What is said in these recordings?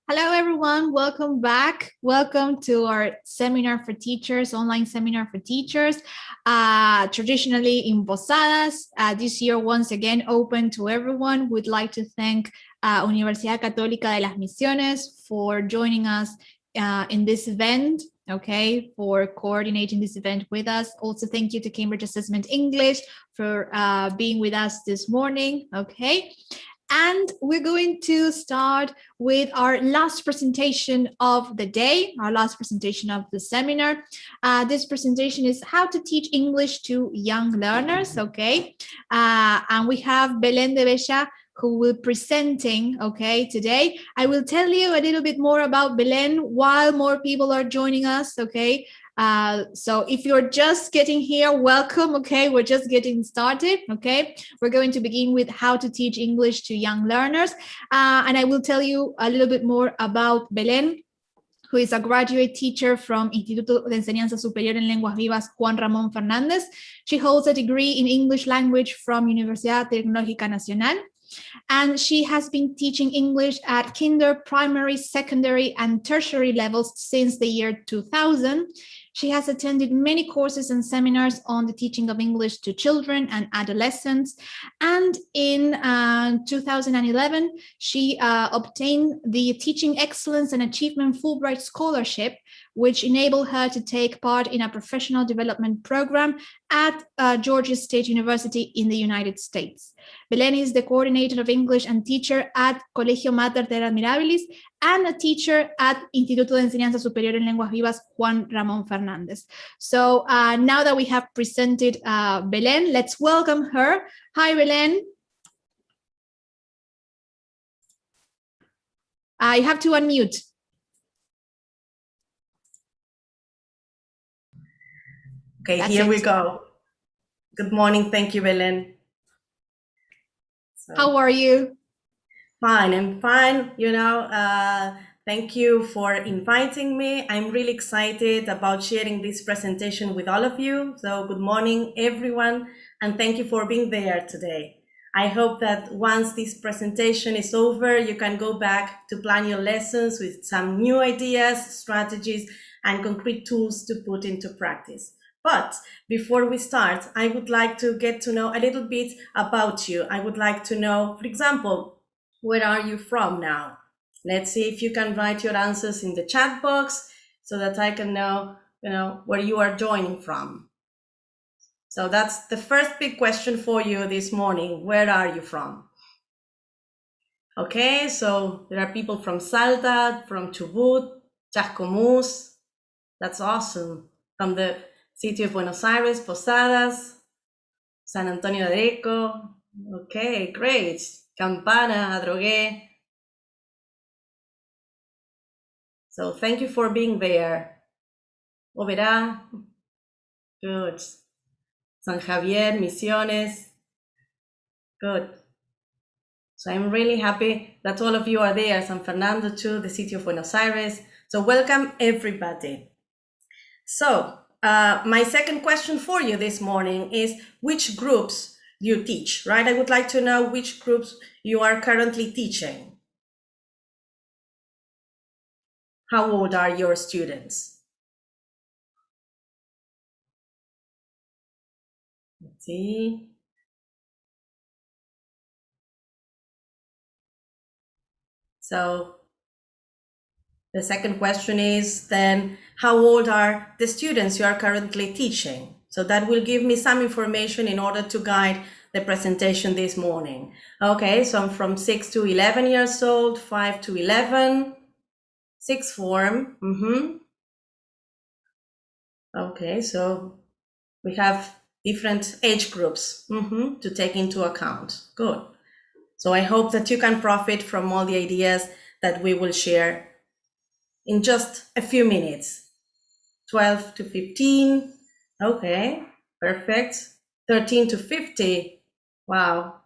Hello, everyone. Welcome back. Welcome to our seminar for teachers, online seminar for teachers, traditionally in Posadas. This year, once again, open to everyone. We'd like to thank Universidad Católica de las Misiones for joining us in this event, okay, for coordinating this event with us. Also, thank you to Cambridge Assessment English for being with us this morning, okay? And we're going to start with our last presentation of the day, our last presentation of the seminar. This presentation is how to teach English to young learners, okay? And we have Belén de Bella who will be presenting, okay, today. I will tell you a little bit more about Belén while more people are joining us, okay? So if you're just getting here, welcome, okay? We're just getting started, okay? We're going to begin with how to teach English to young learners. And I will tell you a little bit more about Belén, who is a graduate teacher from Instituto de Enseñanza Superior en Lenguas Vivas Juan Ramón Fernández. She holds a degree in English language from Universidad Tecnológica Nacional. And she has been teaching English at kinder, primary, secondary, and tertiary levels since the year 2000. She has attended many courses and seminars on the teaching of English to children and adolescents. And in 2011, she obtained the Teaching Excellence and Achievement Fulbright Scholarship, which enabled her to take part in a professional development program at Georgia State University in the United States. Belén is the coordinator of English and teacher at Colegio Mater Dei Admirabilis and a teacher at Instituto de Enseñanza Superior en Lenguas Vivas Juan Ramón Fernández. So now that we have presented Belén, let's welcome her. Hi, Belén. You have to unmute. Okay, that's here we go. Good morning. Thank you, Belén. How are you? Fine, I'm fine. Thank you for inviting me. I'm really excited about sharing this presentation with all of you. So good morning, everyone, and thank you for being there today. I hope that once this presentation is over, you can go back to plan your lessons with some new ideas, strategies, and concrete tools to put into practice. But before we start, I would like to get to know a little bit about you. I would like to know, for example, where are you from now? Let's see if you can write your answers in the chat box so that I can know, where you are joining from. So that's the first big question for you this morning. Where are you from? Okay, so there are people from Salta, from Chubut, Chascomús. That's awesome. From the city of Buenos Aires, Posadas, San Antonio de Areco. Okay, great. Campana, Adrogué. So thank you for being there. Oberá, good. San Javier, Misiones, good. So I'm really happy that all of you are there. San Fernando too, the city of Buenos Aires. So welcome everybody. So my second question for you this morning is which groups you teach, right? I would like to know which groups you are currently teaching. How old are your students? Let's see. So the second question is then, how old are the students you are currently teaching? So that will give me some information in order to guide the presentation this morning. Okay, so I'm from 6 to 11 years old, 5 to 11, sixth form. Okay, so we have different age groups to take into account. Good. So I hope that you can profit from all the ideas that we will share in just a few minutes. 12 to 15. Okay, perfect. 13 to 50. Wow,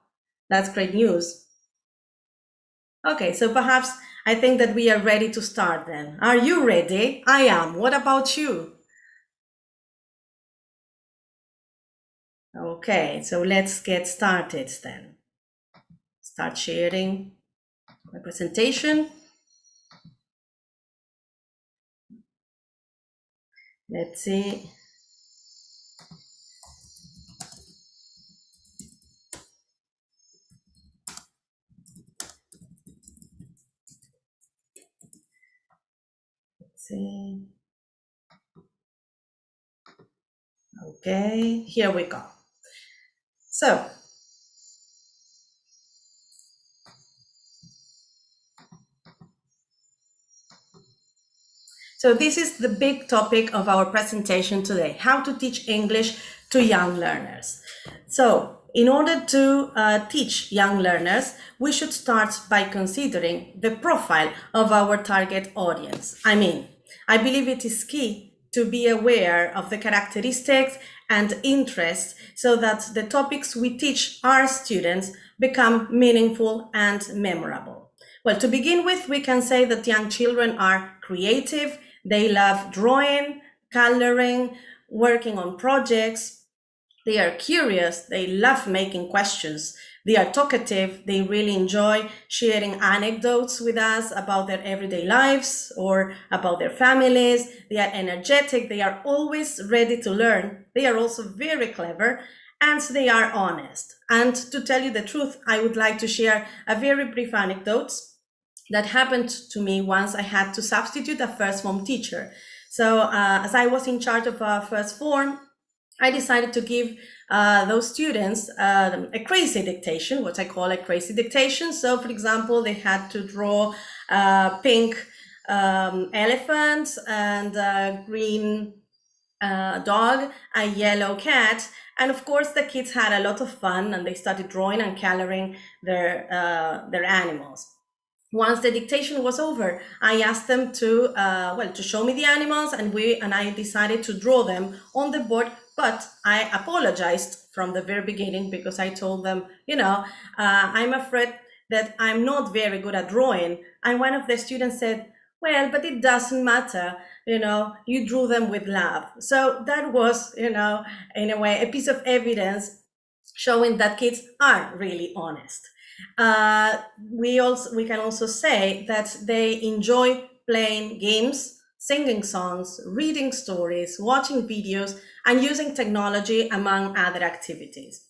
that's great news. Okay, so perhaps I think that we are ready to start then. Are you ready? I am. What about you? Okay, so let's get started then. Start sharing my presentation. Let's see. Let's see. Okay, here we go. So this is the big topic of our presentation today, how to teach English to young learners. So in order to teach young learners, we should start by considering the profile of our target audience. I believe it is key to be aware of the characteristics and interests so that the topics we teach our students become meaningful and memorable. Well, to begin with, we can say that young children are creative. They love drawing, coloring, working on projects. They are curious. They love making questions. They are talkative. They really enjoy sharing anecdotes with us about their everyday lives or about their families. They are energetic. They are always ready to learn. They are also very clever, and they are honest. And to tell you the truth, I would like to share a very brief anecdote that happened to me once I had to substitute a first form teacher. So as I was in charge of first form, I decided to give those students a crazy dictation, what I call a crazy dictation. So for example, they had to draw a pink elephant and a green dog, a yellow cat. And of course, the kids had a lot of fun and they started drawing and coloring their animals. Once the dictation was over, I asked them to show me the animals, and I decided to draw them on the board. But I apologized from the very beginning because I told them, I'm afraid that I'm not very good at drawing. And one of the students said, well, but it doesn't matter, you drew them with love. So that was, in a way, a piece of evidence showing that kids are really honest. We can also say that they enjoy playing games, singing songs, reading stories, watching videos, and using technology, among other activities.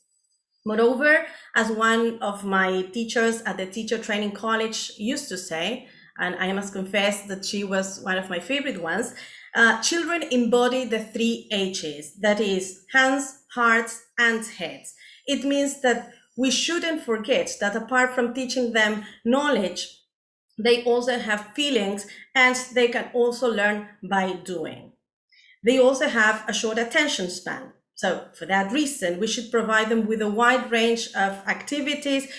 Moreover, as one of my teachers at the Teacher Training College used to say, and I must confess that she was one of my favorite ones, children embody the 3 H's, that is, hands, hearts, and heads. It means that we shouldn't forget that apart from teaching them knowledge, they also have feelings, and they can also learn by doing. They also have a short attention span. So for that reason, we should provide them with a wide range of activities,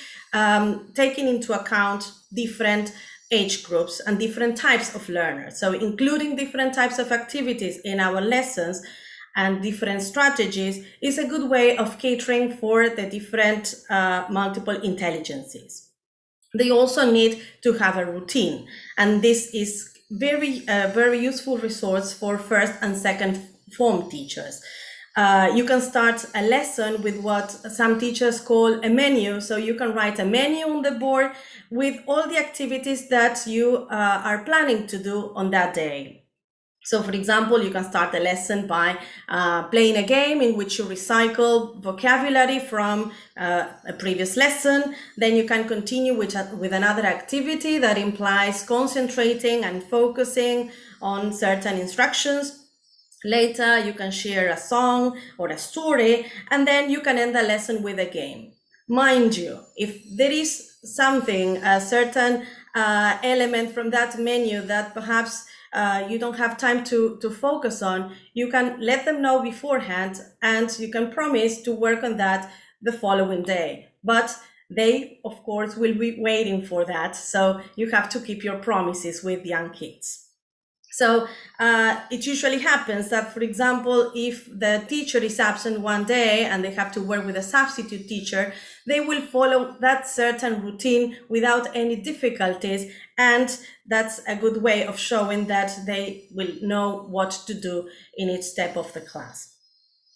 taking into account different age groups and different types of learners. So including different types of activities in our lessons and different strategies is a good way of catering for the different multiple intelligences. They also need to have a routine, and this is very useful resource for first and second form teachers. You can start a lesson with what some teachers call a menu. So you can write a menu on the board with all the activities that you are planning to do on that day. So for example, you can start a lesson by playing a game in which you recycle vocabulary from a previous lesson. Then you can continue with another activity that implies concentrating and focusing on certain instructions. Later, you can share a song or a story, and then you can end the lesson with a game. Mind you, if there is something, a certain element from that menu that perhaps you don't have time to focus on, you can let them know beforehand, and you can promise to work on that the following day. But they, of course, will be waiting for that. So you have to keep your promises with young kids. So it usually happens that, for example, if the teacher is absent one day and they have to work with a substitute teacher, they will follow that certain routine without any difficulties. And that's a good way of showing that they will know what to do in each step of the class.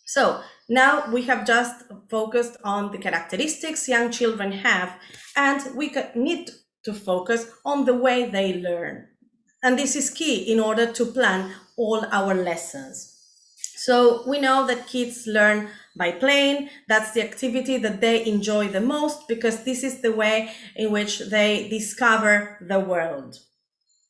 So now we have just focused on the characteristics young children have, and we need to focus on the way they learn. And this is key in order to plan all our lessons. So we know that kids learn by playing. That's the activity that they enjoy the most, because this is the way in which they discover the world.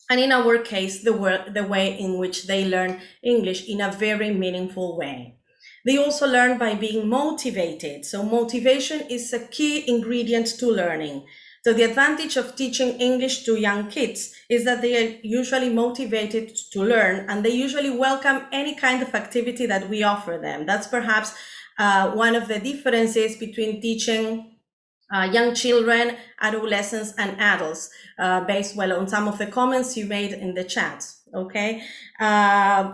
And in our case, the way in which they learn English in a very meaningful way. They also learn by being motivated. So motivation is a key ingredient to learning. So the advantage of teaching English to young kids is that they are usually motivated to learn, and they usually welcome any kind of activity that we offer them. That's perhaps one of the differences between teaching young children, adolescents, and adults, based on some of the comments you made in the chat. Okay,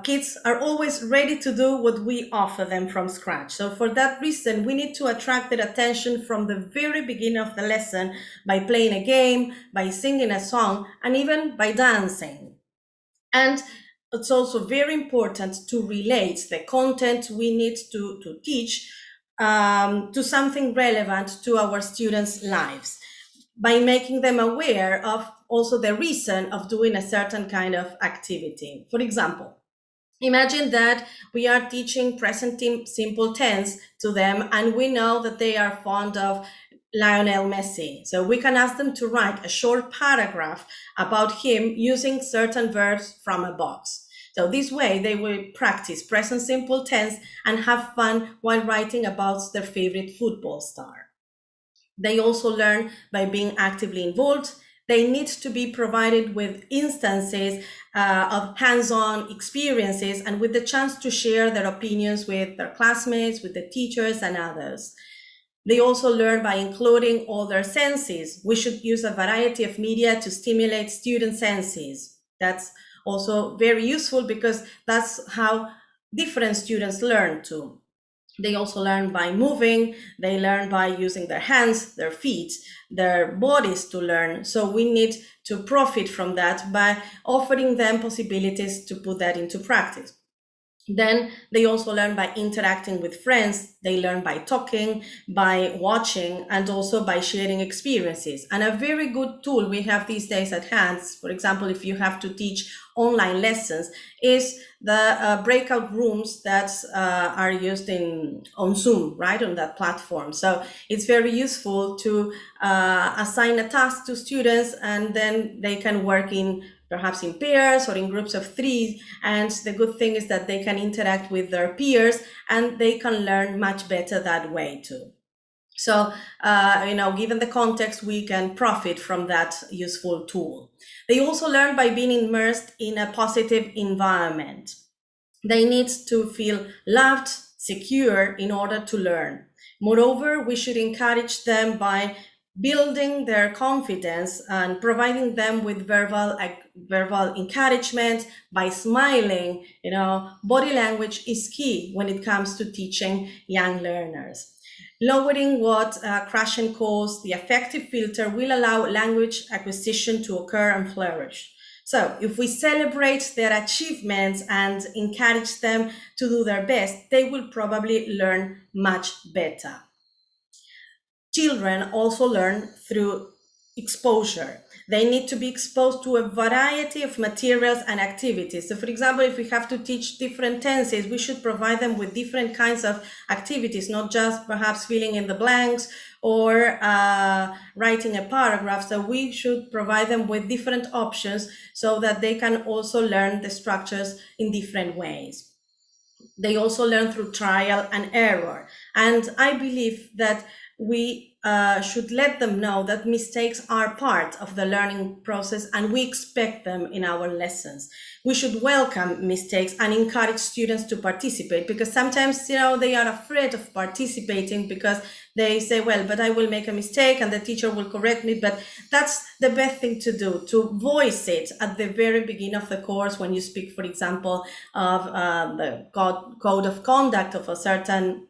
kids are always ready to do what we offer them from scratch. So for that reason, we need to attract their attention from the very beginning of the lesson by playing a game, by singing a song, and even by dancing. And it's also very important to relate the content we need to teach to something relevant to our students' lives, by making them aware of also the reason of doing a certain kind of activity. For example, imagine that we are teaching present simple tense to them, and we know that they are fond of Lionel Messi. So we can ask them to write a short paragraph about him using certain verbs from a box. So this way they will practice present simple tense and have fun while writing about their favorite football star. They also learn by being actively involved. They need to be provided with instances of hands-on experiences and with the chance to share their opinions with their classmates, with the teachers and others. They also learn by including all their senses. We should use a variety of media to stimulate student senses. That's also very useful because that's how different students learn too. They also learn by moving, they learn by using their hands, their feet, their bodies to learn. So we need to profit from that by offering them possibilities to put that into practice. Then they also learn by interacting with friends. They learn by talking, by watching, and also by sharing experiences. And a very good tool we have these days at hand, for example, if you have to teach online lessons, is the breakout rooms that are used on Zoom, right, on that platform. So it's very useful to assign a task to students, and then they can work perhaps in pairs or in groups of 3. And the good thing is that they can interact with their peers and they can learn much better that way too. So, given the context, we can profit from that useful tool. They also learn by being immersed in a positive environment. They need to feel loved, secure in order to learn. Moreover, we should encourage them by building their confidence and providing them with verbal encouragement by smiling. Body language is key when it comes to teaching young learners. Lowering what Krashen calls the affective filter will allow language acquisition to occur and flourish. So if we celebrate their achievements and encourage them to do their best, they will probably learn much better. Children also learn through exposure. They need to be exposed to a variety of materials and activities. So for example, if we have to teach different tenses, we should provide them with different kinds of activities, not just perhaps filling in the blanks or writing a paragraph. So we should provide them with different options so that they can also learn the structures in different ways. They also learn through trial and error. And I believe that we should let them know that mistakes are part of the learning process and we expect them in our lessons. We should welcome mistakes and encourage students to participate, because sometimes, they are afraid of participating because they say, well, but I will make a mistake and the teacher will correct me. But that's the best thing to do, to voice it at the very beginning of the course when you speak, for example, of the code of conduct of a certain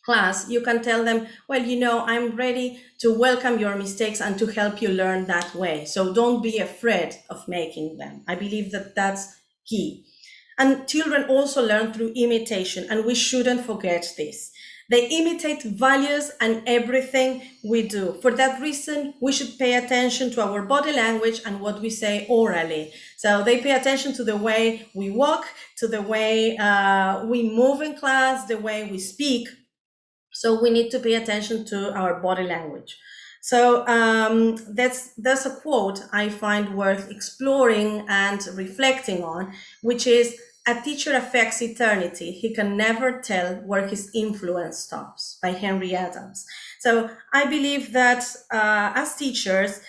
class. You can tell them, well, I'm ready to welcome your mistakes and to help you learn that way. So don't be afraid of making them. I believe that that's key. And children also learn through imitation, and we shouldn't forget this. They imitate values and everything we do. For that reason, we should pay attention to our body language and what we say orally. So they pay attention to the way we walk, to the way we move in class, the way we speak. So we need to pay attention to our body language. So that's a quote I find worth exploring and reflecting on, which is, "A teacher affects eternity. He can never tell where his influence stops," by Henry Adams. So I believe that as teachers,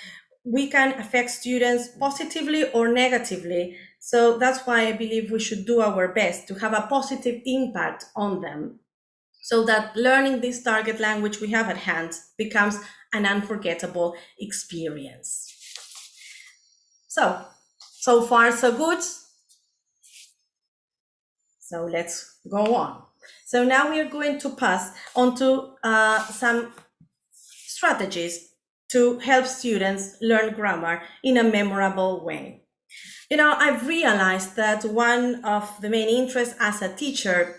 we can affect students positively or negatively. So that's why I believe we should do our best to have a positive impact on them, so that learning this target language we have at hand becomes an unforgettable experience. So far so good. So let's go on. So now we are going to pass on to some strategies to help students learn grammar in a memorable way. You know, I've realized that one of the main interests as a teacher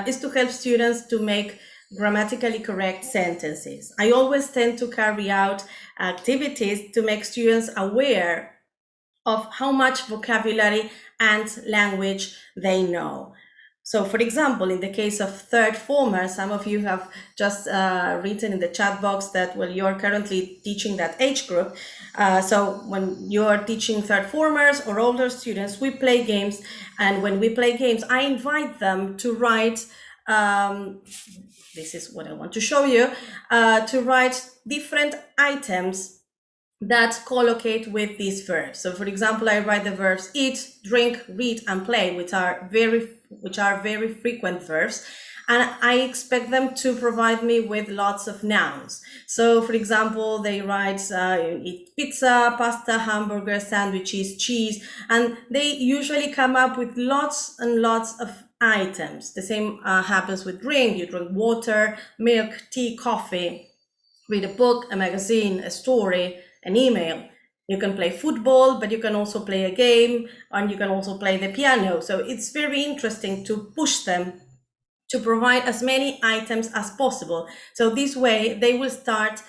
is to help students to make grammatically correct sentences. I always tend to carry out activities to make students aware of how much vocabulary and language they know. So for example, in the case of third formers, some of you have just written in the chat box that, well, you're currently teaching that age group. So when you're teaching third formers or older students, we play games. And when we play games, I invite them to write, this is what I want to show you, to write different items that collocate with these verbs. So for example, I write the verbs eat, drink, read, and play, which are very frequent verbs. And I expect them to provide me with lots of nouns. So for example, they write eat pizza, pasta, hamburger, sandwiches, cheese, and they usually come up with lots and lots of items. The same happens with drink. You drink water, milk, tea, coffee, read a book, a magazine, a story, an email. You can play football, but you can also play a game, and you can also play the piano. So it's very interesting to push them to provide as many items as possible. So this way they will start,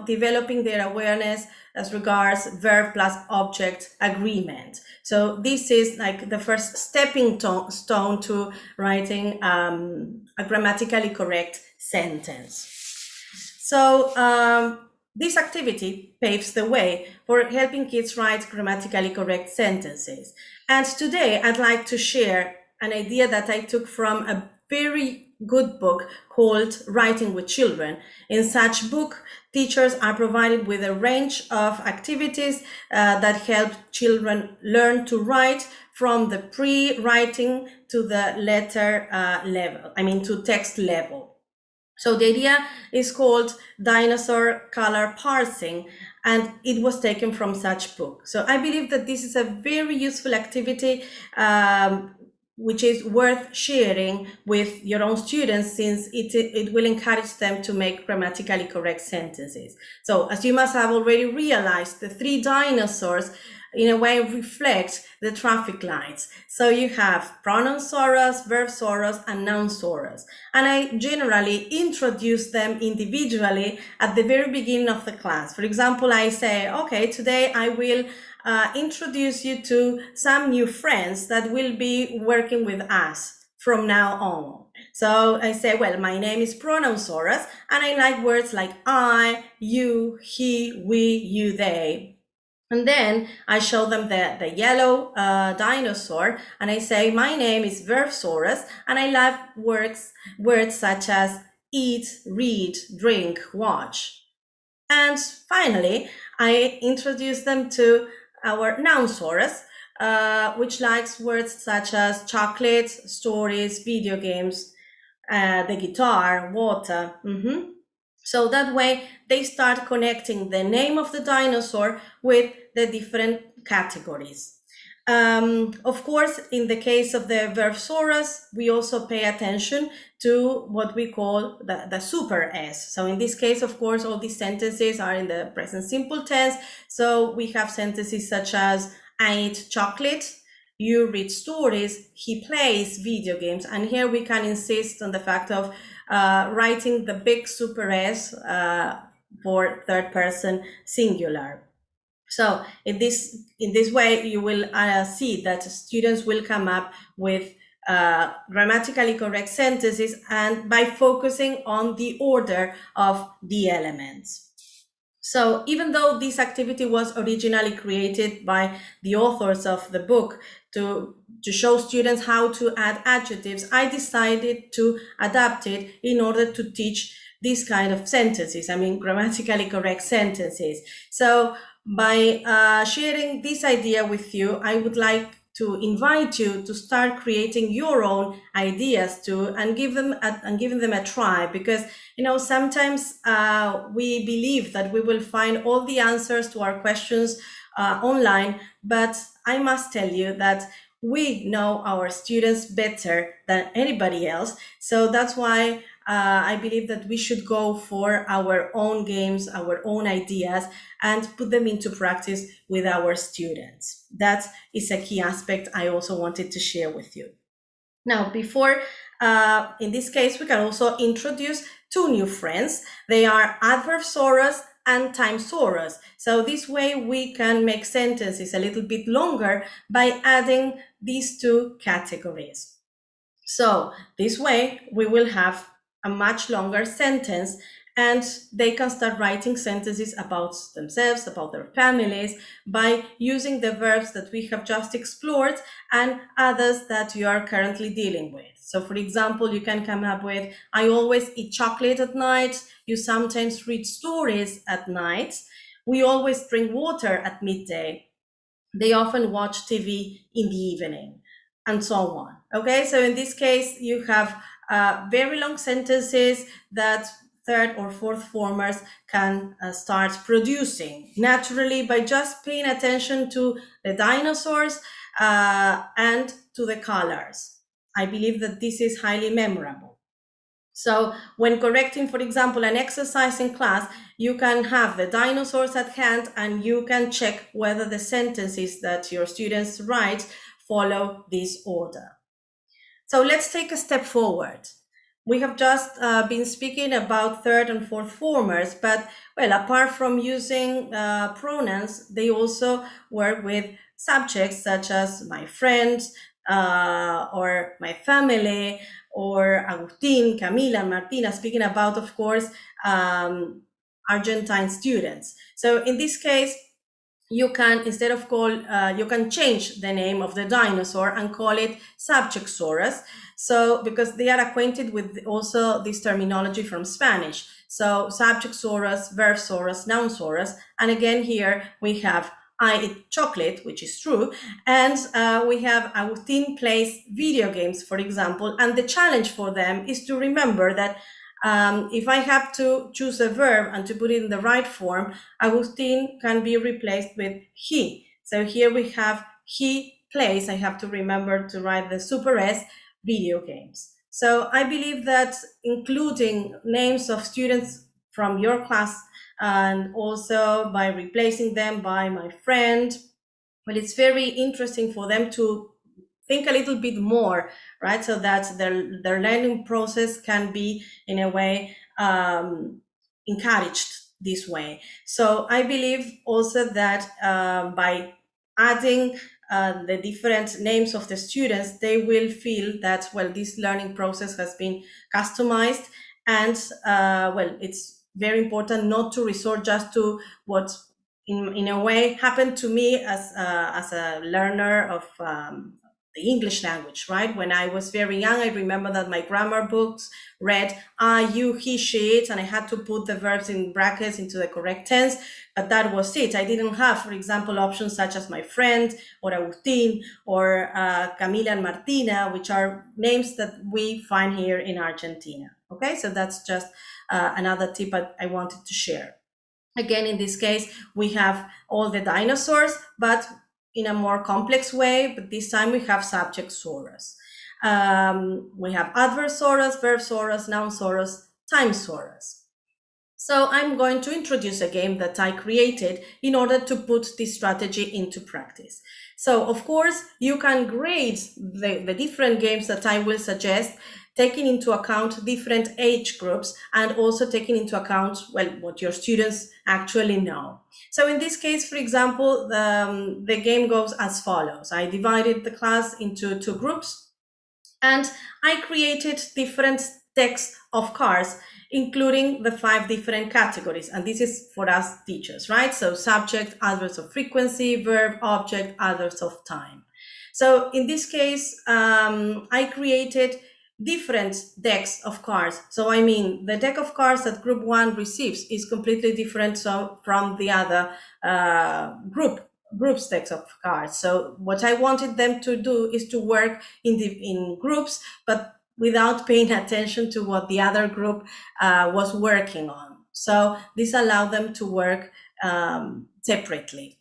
developing their awareness as regards verb plus object agreement. So this is like the first stepping stone to writing a grammatically correct sentence. So this activity paves the way for helping kids write grammatically correct sentences. And today I'd like to share an idea that I took from a very good book called Writing with Children. In such book, teachers are provided with a range of activities that help children learn to write from the pre-writing to the letter level, to text level. So the idea is called Dinosaur Color Parsing, and it was taken from such book. So I believe that this is a very useful activity which is worth sharing with your own students, since it will encourage them to make grammatically correct sentences. So as you must have already realized, the three dinosaurs in a way reflect the traffic lights. So you have pronounsaurus, verbsaurus, and nounsaurus. And I generally introduce them individually at the very beginning of the class. For example, I say, okay, today I will introduce you to some new friends that will be working with us from now on. So I say, well, my name is Pronounsaurus, and I like words like I, you, he, we, you, they. And then I show them the yellow dinosaur, and I say, my name is Verbsaurus, and I love words such as eat, read, drink, watch. And finally, I introduce them to our Nounsaurus, which likes words such as chocolate, stories, video games, the guitar, water. So that way they start connecting the name of the dinosaur with the different categories. Of course, in the case of the Verbsaurus, we also pay attention to what we call the super S. So in this case, of course, all these sentences are in the present simple tense. So we have sentences such as I eat chocolate, you read stories, he plays video games. And here we can insist on the fact of writing the big super S for third person singular. So in this way, you will see that students will come up with grammatically correct sentences, and by focusing on the order of the elements. So even though this activity was originally created by the authors of the book to show students how to add adjectives, I decided to adapt it in order to teach these kind of sentences, I mean grammatically correct sentences. So by sharing this idea with you, I would like to invite you to start creating your own ideas too, and giving them a try, because sometimes we believe that we will find all the answers to our questions online, but I must tell you that we know our students better than anybody else. So that's why I believe that we should go for our own games, our own ideas, and put them into practice with our students. That is a key aspect I also wanted to share with you. Now, before, in this case, we can also introduce two new friends. They are adverbsaurus and timesaurus. So this way we can make sentences a little bit longer by adding these two categories. So this way we will have a much longer sentence, and they can start writing sentences about themselves, about their families, by using the verbs that we have just explored and others that you are currently dealing with. So for example, you can come up with, I always eat chocolate at night. You sometimes read stories at night. We always drink water at midday. They often watch TV in the evening, and so on. Okay, so in this case, you have very long sentences that third or fourth formers can start producing naturally by just paying attention to the dinosaurs and to the colors. I believe that this is highly memorable. So when correcting, for example, an exercise in class, you can have the dinosaurs at hand and you can check whether the sentences that your students write follow this order. So let's take a step forward. We have just been speaking about third and fourth formers, but well, apart from using pronouns, they also work with subjects such as my friends or my family, or Agustin, Camila, Martina, speaking about, of course, Argentine students. So in this case, you can, instead of you can change the name of the dinosaur and call it Subjectsaurus. So, because they are acquainted with also this terminology from Spanish. So Subjectsaurus, Verbsaurus, Nounsaurus. And again, here we have I eat chocolate, which is true. And we have Agustin plays video games, for example. And the challenge for them is to remember that if I have to choose a verb and to put it in the right form, Agustin can be replaced with he. So here we have he plays. I have to remember to write the super S, video games. So I believe that including names of students from your class, and also by replacing them by my friend, well, it's very interesting for them to think a little bit more, right? So that their learning process can be, in a way, encouraged this way. So I believe also that by adding the different names of the students, they will feel that, well, this learning process has been customized, and well, it's very important not to resort just to what in a way happened to me as a learner of the English language, right? When I was very young, I remember that my grammar books read I, you, he, she, it, and I had to put the verbs in brackets into the correct tense, but that was it. I didn't have, for example, options such as my friend or Agustin or Camila and Martina, which are names that we find here in Argentina. Okay, so that's just another tip I wanted to share. Again, in this case, we have all the dinosaurs, but in a more complex way, but this time we have Subjectsaurus. We have Adverbsaurus, Verbsaurus, Nounsaurus, Timesaurus. So I'm going to introduce a game that I created in order to put this strategy into practice. So of course, you can grade the different games that I will suggest, taking into account different age groups and also taking into account, well, what your students actually know. So in this case, for example, the game goes as follows. I divided the class into 2 groups, and I created different decks of cards, including the 5 different categories. And this is for us teachers, right? So subject, adverbs of frequency, verb, object, adverbs of time. So in this case, I created different decks of cards. So I mean, the deck of cards that group 1 receives is completely different from the other groups decks of cards. So what I wanted them to do is to work in groups, but without paying attention to what the other group was working on. So this allowed them to work separately.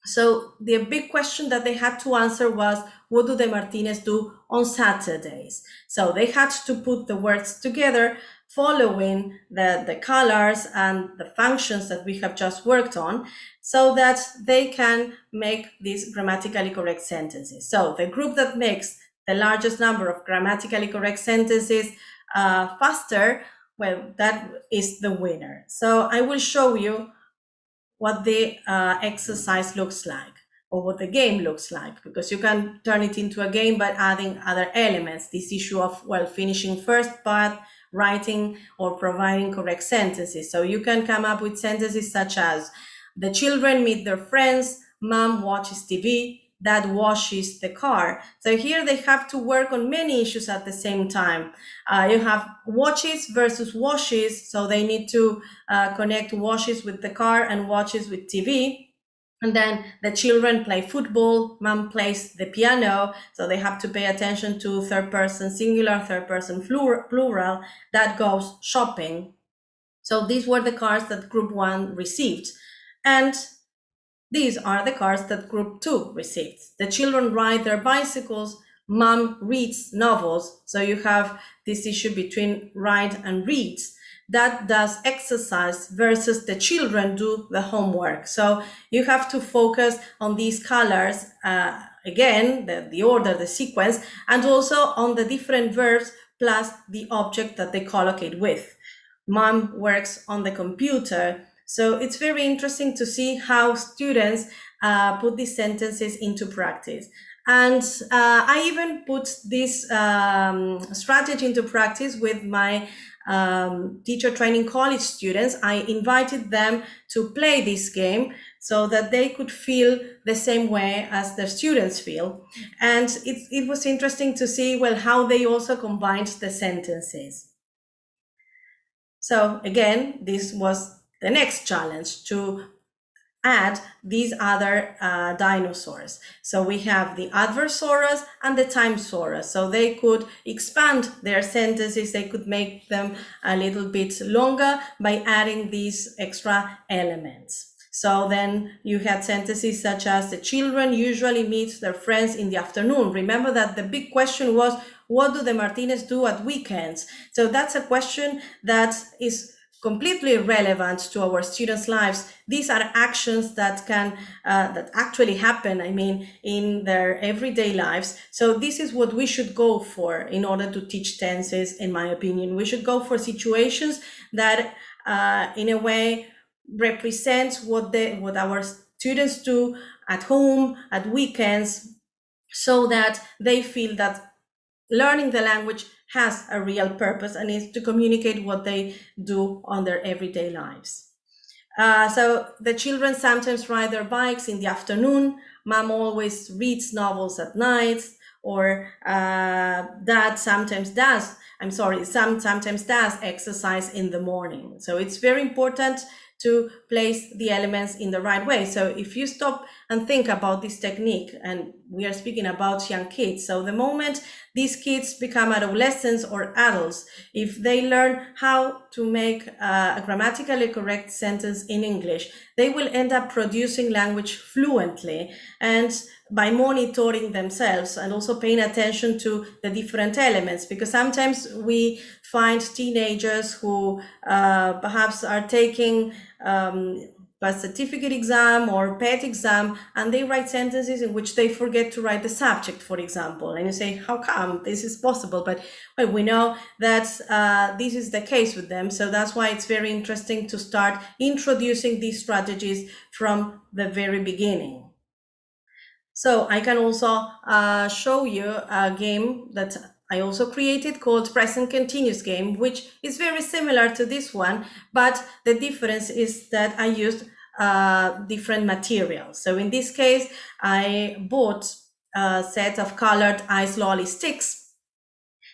So the big question that they had to answer was, what do the Martinez do on Saturdays? So they had to put the words together following the colors and the functions that we have just worked on, so that they can make these grammatically correct sentences. So the group that makes the largest number of grammatically correct sentences faster, well, that is the winner. So I will show you what the exercise looks like, or what the game looks like, because you can turn it into a game by adding other elements. This issue of, well, finishing first part, writing or providing correct sentences. So you can come up with sentences such as, the children meet their friends, mom watches TV, dad washes the car. So here they have to work on many issues at the same time. You have watches versus washes, so they need to connect washes with the car and watches with TV. And then the children play football, mom plays the piano, so they have to pay attention to third person singular, third person plural, that goes shopping. So these were the cards that group 1 received. And these are the cards that group 2 received. The children ride their bicycles, mom reads novels. So you have this issue between ride and reads. That does exercise versus the children do the homework. So you have to focus on these colors, again, the order, the sequence, and also on the different verbs plus the object that they collocate with. Mom works on the computer. So it's very interesting to see how students put these sentences into practice. And I even put this strategy into practice with my teacher training college students. I invited them to play this game so that they could feel the same way as their students feel. And it was interesting to see, well, how they also combined the sentences. So again, this was the next challenge, to add these other dinosaurs. So we have the adversaurus and the timesaurus. So they could expand their sentences, they could make them a little bit longer by adding these extra elements. So then you had sentences such as, the children usually meet their friends in the afternoon. Remember that the big question was, what do the Martinez do at weekends? So that's a question that is completely relevant to our students' lives. These are actions that can that actually happen, I mean, in their everyday lives. So this is what we should go for in order to teach tenses, in my opinion. We should go for situations that in a way represent what our students do at home, at weekends, so that they feel that learning the language has a real purpose and is to communicate what they do on their everyday lives. So the children sometimes ride their bikes in the afternoon. Mom always reads novels at night, or dad sometimes does exercise in the morning. So it's very important to place the elements in the right way. So if you stop and think about this technique, and we are speaking about young kids, so the moment these kids become adolescents or adults, if they learn how to make a grammatically correct sentence in English, they will end up producing language fluently, and by monitoring themselves and also paying attention to the different elements, because sometimes we find teenagers who perhaps are taking birth certificate exam or PET exam, and they write sentences in which they forget to write the subject, for example. And you say, how come this is possible? But well, we know that this is the case with them. So that's why it's very interesting to start introducing these strategies from the very beginning. So I can also show you a game that I also created called Present Continuous Game, which is very similar to this one, but the difference is that I used different materials. So in this case, I bought a set of colored ice lolly sticks.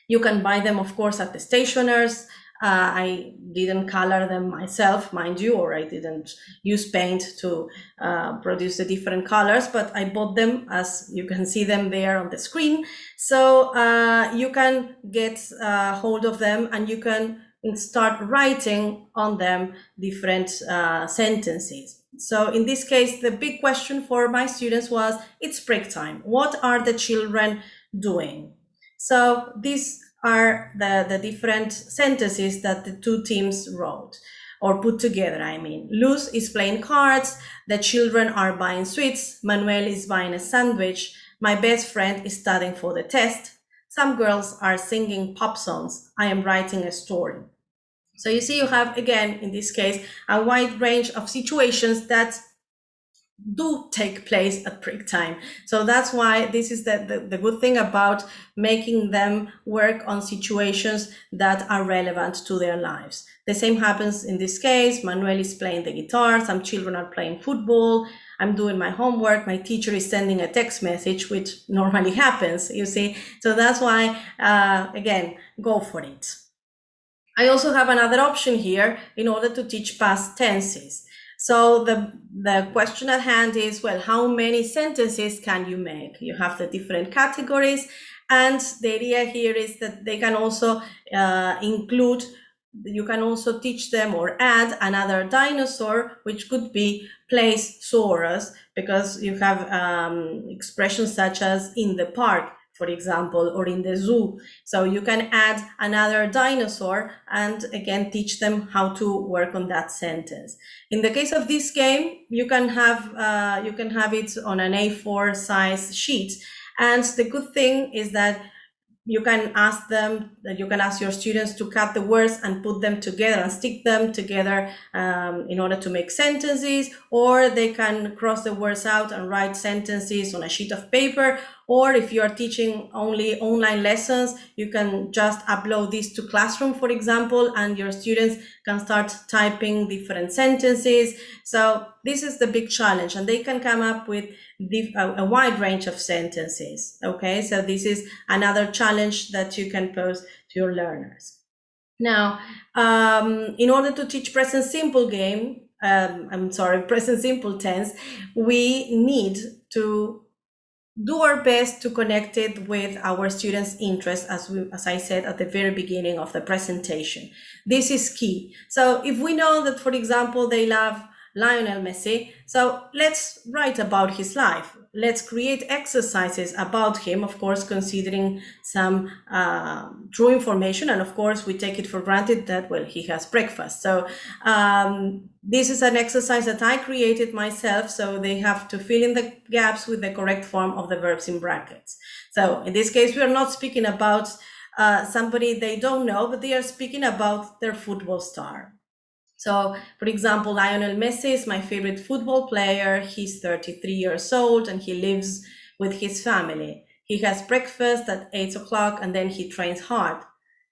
You can buy them, of course, at the stationers. I didn't color them myself, mind you, or I didn't use paint to produce the different colors, but I bought them as you can see them there on the screen. So you can get hold of them and you can start writing on them different sentences. So in this case, the big question for my students was, it's break time. What are the children doing? So these are the different sentences that the two teams wrote or put together. I mean, Luz is playing cards, the children are buying sweets, Manuel is buying a sandwich, my best friend is studying for the test, some girls are singing pop songs, I am writing a story. So you see, you have, again, in this case, a wide range of situations that do take place at break time. So that's why this is the good thing about making them work on situations that are relevant to their lives. The same happens in this case. Manuel is playing the guitar, some children are playing football, I'm doing my homework, my teacher is sending a text message, which normally happens, you see. So that's why, again, go for it. I also have another option here in order to teach past tenses. So the question at hand is, well, how many sentences can you make? You have the different categories, and the idea here is that they can also include, you can also teach them or add another dinosaur, which could be Placesaurus, because you have expressions such as in the park, for example, or in the zoo. So you can add another dinosaur and again teach them how to work on that sentence. In the case of this game, you can have it on an A4 size sheet. And the good thing is that you can ask your students to cut the words and put them together and stick them together in order to make sentences, or they can cross the words out and write sentences on a sheet of paper. Or if you are teaching only online lessons, you can just upload this to Classroom, for example, and your students can start typing different sentences. So this is the big challenge, and they can come up with a wide range of sentences. Okay, so this is another challenge that you can pose to your learners. Now, in order to teach present simple present simple tense, we need to do our best to connect it with our students' interests, as I said at the very beginning of the presentation. This is key. So if we know that, for example, they love Lionel Messi, so let's write about his life. Let's create exercises about him, of course, considering some true information. And of course, we take it for granted that, well, he has breakfast. So this is an exercise that I created myself. So they have to fill in the gaps with the correct form of the verbs in brackets. So in this case, we are not speaking about somebody they don't know, but they are speaking about their football star. So, for example, Lionel Messi is my favorite football player. He's 33 years old and he lives with his family. He has breakfast at 8 o'clock and then he trains hard.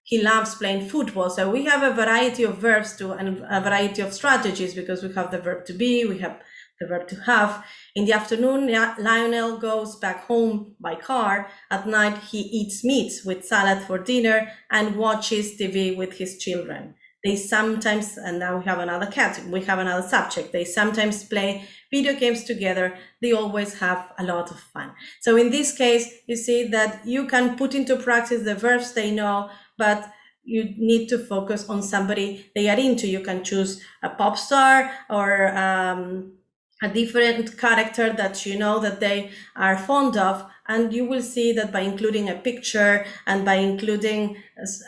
He loves playing football. So we have a variety of verbs and a variety of strategies, because we have the verb to be, we have the verb to have. In the afternoon, Lionel goes back home by car. At night, he eats meat with salad for dinner and watches TV with his children. They sometimes, and now we have another category, we have another subject. They sometimes play video games together. They always have a lot of fun. So in this case, you see that you can put into practice the verbs they know, but you need to focus on somebody they are into. You can choose a pop star or a different character that you know that they are fond of, and you will see that by including a picture and by including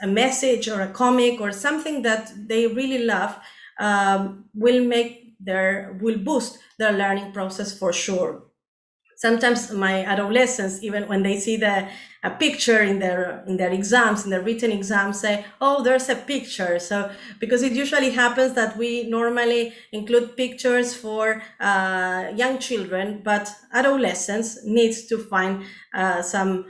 a message or a comic or something that they really love will make will boost their learning process for sure. Sometimes my adolescents, even when they see a picture in their exams, in their written exams, say, oh, there's a picture. So because it usually happens that we normally include pictures for young children, but adolescents needs to find some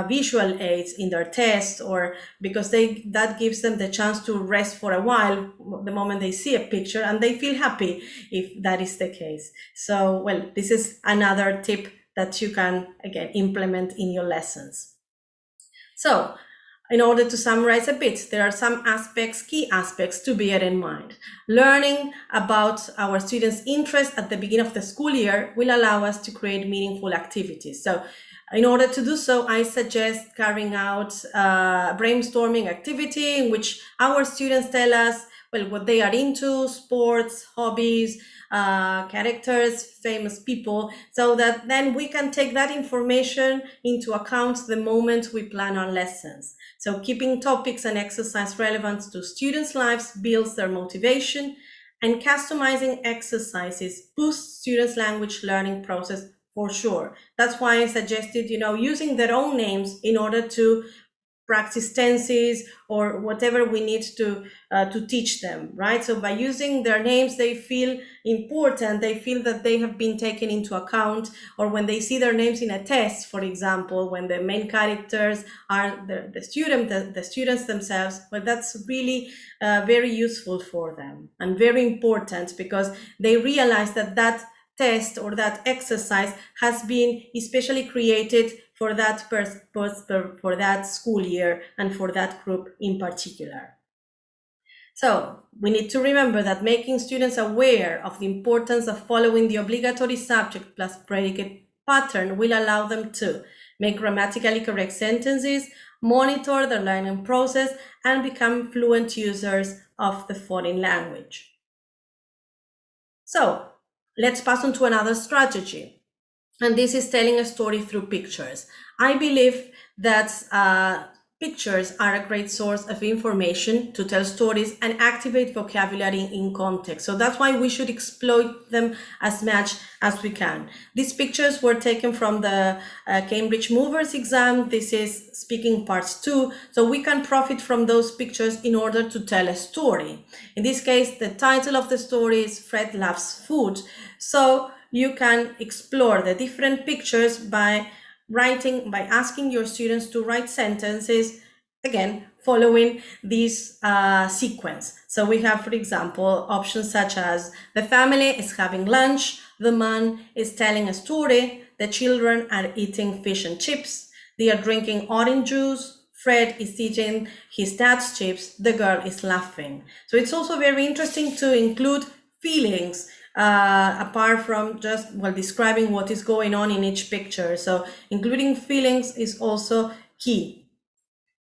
visual aids in their test, or because that gives them the chance to rest for a while the moment they see a picture, and they feel happy if that is the case. So, well, this is another tip that you can, again, implement in your lessons. So, in order to summarize a bit, there are some key aspects to bear in mind. Learning about our students' interests at the beginning of the school year will allow us to create meaningful activities. So, in order to do so, I suggest carrying out a brainstorming activity in which our students tell us, well, what they are into, sports, hobbies, characters, famous people, so that then we can take that information into account the moment we plan our lessons. So keeping topics and exercise relevant to students' lives builds their motivation, and customizing exercises boosts students' language learning process for sure. That's why I suggested, using their own names in order to practice tenses or whatever we need to teach them, right? So by using their names, they feel important. They feel that they have been taken into account. Or when they see their names in a test, for example, when the main characters are the students themselves, well, that's really very useful for them and very important, because they realize that test or that exercise has been especially created for that for that school year and for that group in particular. So we need to remember that making students aware of the importance of following the obligatory subject plus predicate pattern will allow them to make grammatically correct sentences, monitor their learning process, and become fluent users of the foreign language. So let's pass on to another strategy. And this is telling a story through pictures. I believe that pictures are a great source of information to tell stories and activate vocabulary in context. So that's why we should exploit them as much as we can. These pictures were taken from the Cambridge Movers exam. This is speaking parts 2. So we can profit from those pictures in order to tell a story. In this case, the title of the story is Fred Loves Food. So you can explore the different pictures by asking your students to write sentences, again, following this sequence. So we have, for example, options such as the family is having lunch, the man is telling a story, the children are eating fish and chips, they are drinking orange juice, Fred is eating his dad's chips, the girl is laughing. So it's also very interesting to include feelings apart from just describing what is going on in each picture. So including feelings is also key.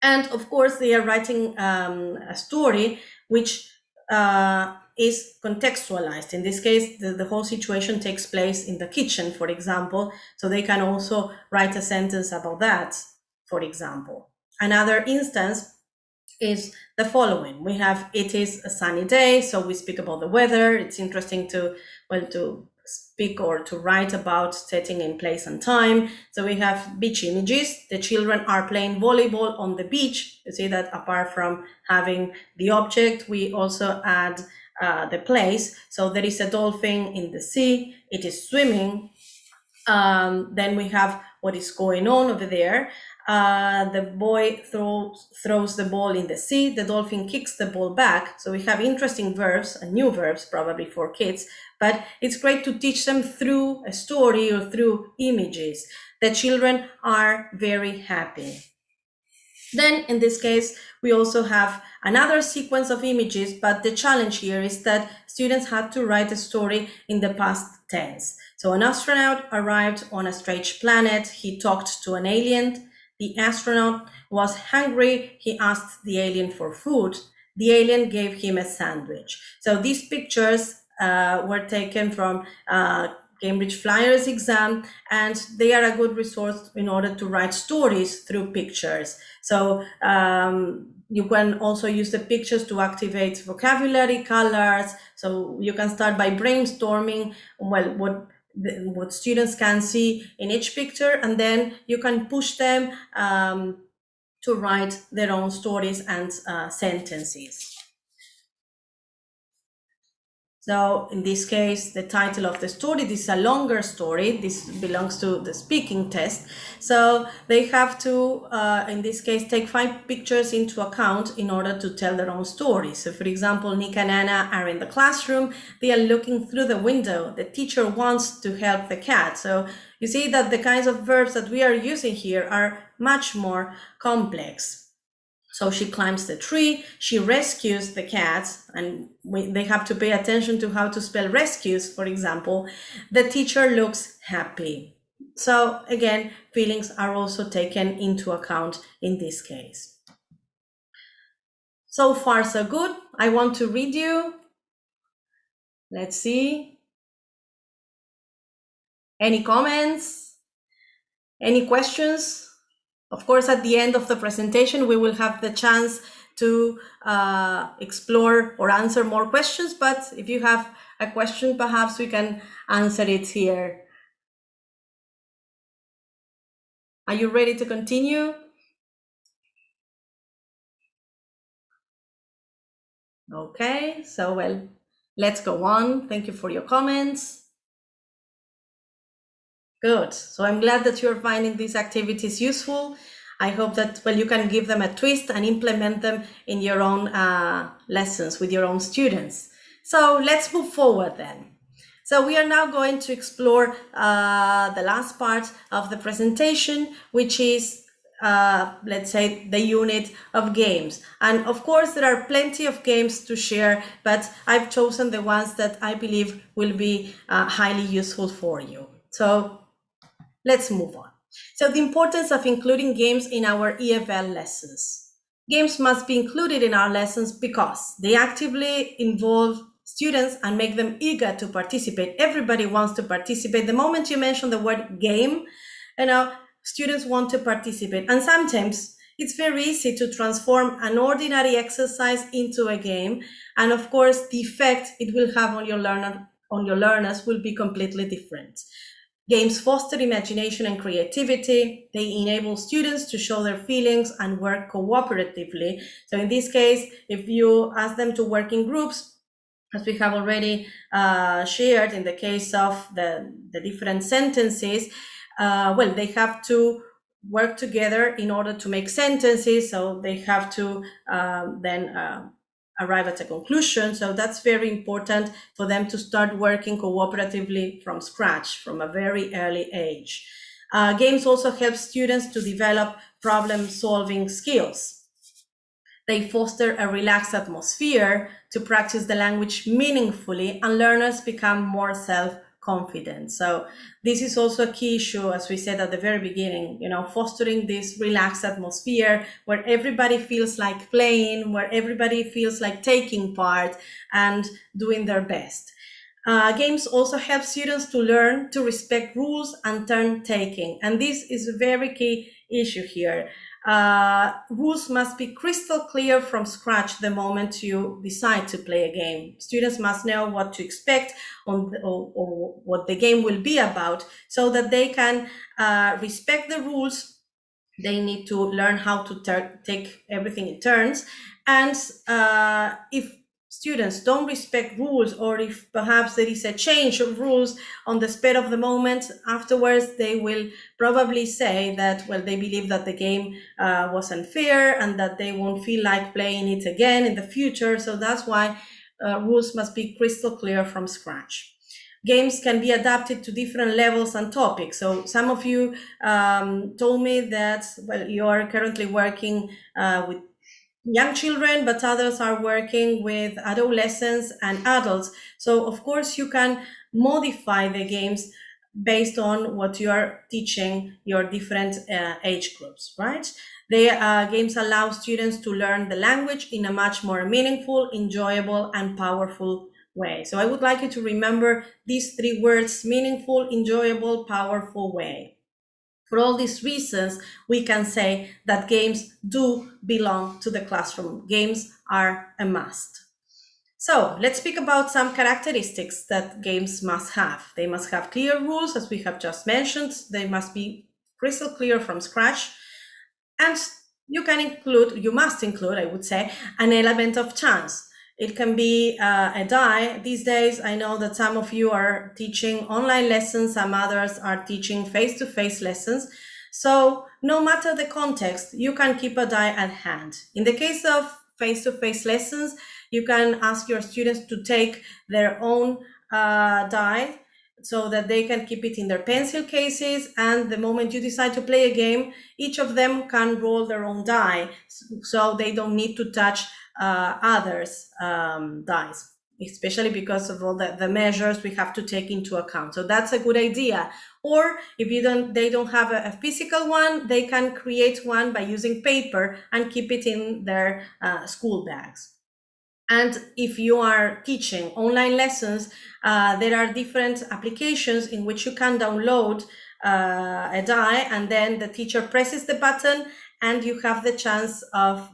And of course, they are writing a story which is contextualized. In this case, the whole situation takes place in the kitchen, for example. So they can also write a sentence about that, for example. Another instance is the following. We have, it is a sunny day, so we speak about the weather. It's interesting to speak or to write about setting in place and time. So we have beach images. The children are playing volleyball on the beach. You see that apart from having the object, we also add the place. So there is a dolphin in the sea. It is swimming. Then we have what is going on over there. The boy throws the ball in the sea. The dolphin kicks the ball back. So we have interesting verbs and new verbs probably for kids, but it's great to teach them through a story or through images. The children are very happy. Then in this case, we also have another sequence of images, but the challenge here is that students had to write a story in the past tense. So an astronaut arrived on a strange planet. He talked to an alien. The astronaut was hungry. He asked the alien for food. The alien gave him a sandwich. So these pictures were taken from Cambridge Flyers exam, and they are a good resource in order to write stories through pictures. So you can also use the pictures to activate vocabulary, colors. So you can start by brainstorming, well, what students can see in each picture, and then you can push them to write their own stories and sentences. So in this case, the title of the story, this is a longer story. This belongs to the speaking test. So they have to, in this case, take 5 pictures into account in order to tell their own story. So for example, Nick and Anna are in the classroom. They are looking through the window. The teacher wants to help the cat. So you see that the kinds of verbs that we are using here are much more complex. So she climbs the tree, she rescues the cat, and they have to pay attention to how to spell rescues, for example. The teacher looks happy. So again, feelings are also taken into account in this case. So far, so good. I want to read you. Let's see. Any comments? Any questions? Of course, at the end of the presentation, we will have the chance to explore or answer more questions. But if you have a question, perhaps we can answer it here. Are you ready to continue? Okay, so well, let's go on. Thank you for your comments. Good. So I'm glad that you're finding these activities useful. I hope that, well, you can give them a twist and implement them in your own lessons with your own students. So let's move forward then. So we are now going to explore the last part of the presentation, which is, let's say, the unit of games. And of course, there are plenty of games to share, but I've chosen the ones that I believe will be highly useful for you. So let's move on. So the importance of including games in our EFL lessons. Games must be included in our lessons because they actively involve students and make them eager to participate. Everybody wants to participate. The moment you mention the word game, students want to participate. And sometimes it's very easy to transform an ordinary exercise into a game. And of course, the effect it will have on your learners will be completely different. Games foster imagination and creativity. They enable students to show their feelings and work cooperatively. So in this case, if you ask them to work in groups, as we have already shared in the case of the different sentences, well, they have to work together in order to make sentences. So they have to then arrive at a conclusion. So that's very important for them to start working cooperatively from scratch, from a very early age. Games also help students to develop problem-solving skills. They foster a relaxed atmosphere to practice the language meaningfully, and learners become more self-confident. So this is also a key issue, as we said at the very beginning, fostering this relaxed atmosphere where everybody feels like playing, where everybody feels like taking part and doing their best. Games also help students to learn to respect rules and turn-taking. And this is a very key issue here. Rules must be crystal clear from scratch the moment you decide to play a game. Students must know what to expect or what the game will be about so that they can respect the rules. They need to learn how to take everything in turns. And if students don't respect rules, or if perhaps there is a change of rules on the spur of the moment, afterwards they will probably say that, well, they believe that the game was unfair and that they won't feel like playing it again in the future. So that's why rules must be crystal clear from scratch. Games can be adapted to different levels and topics. So some of you told me that, well, you are currently working with young children, but others are working with adolescents and adults. So of course you can modify the games based on what you are teaching your different age groups, right? The games allow students to learn the language in a much more meaningful, enjoyable, and powerful way. So I would like you to remember these three words: meaningful, enjoyable, powerful way. For all these reasons, we can say that games do belong to the classroom. Games are a must. So let's speak about some characteristics that games must have. They must have clear rules, as we have just mentioned. They must be crystal clear from scratch. And you must include, I would say, an element of chance. It can be a die. These days, I know that some of you are teaching online lessons, some others are teaching face-to-face lessons. So no matter the context, you can keep a die at hand. In the case of face-to-face lessons, you can ask your students to take their own die so that they can keep it in their pencil cases. And the moment you decide to play a game, each of them can roll their own die, so they don't need to touch others' dice, especially because of all the measures we have to take into account. So that's a good idea. Or if they don't have a physical one, they can create one by using paper and keep it in their school bags. And if you are teaching online lessons, there are different applications in which you can download a die, and then the teacher presses the button and you have the chance of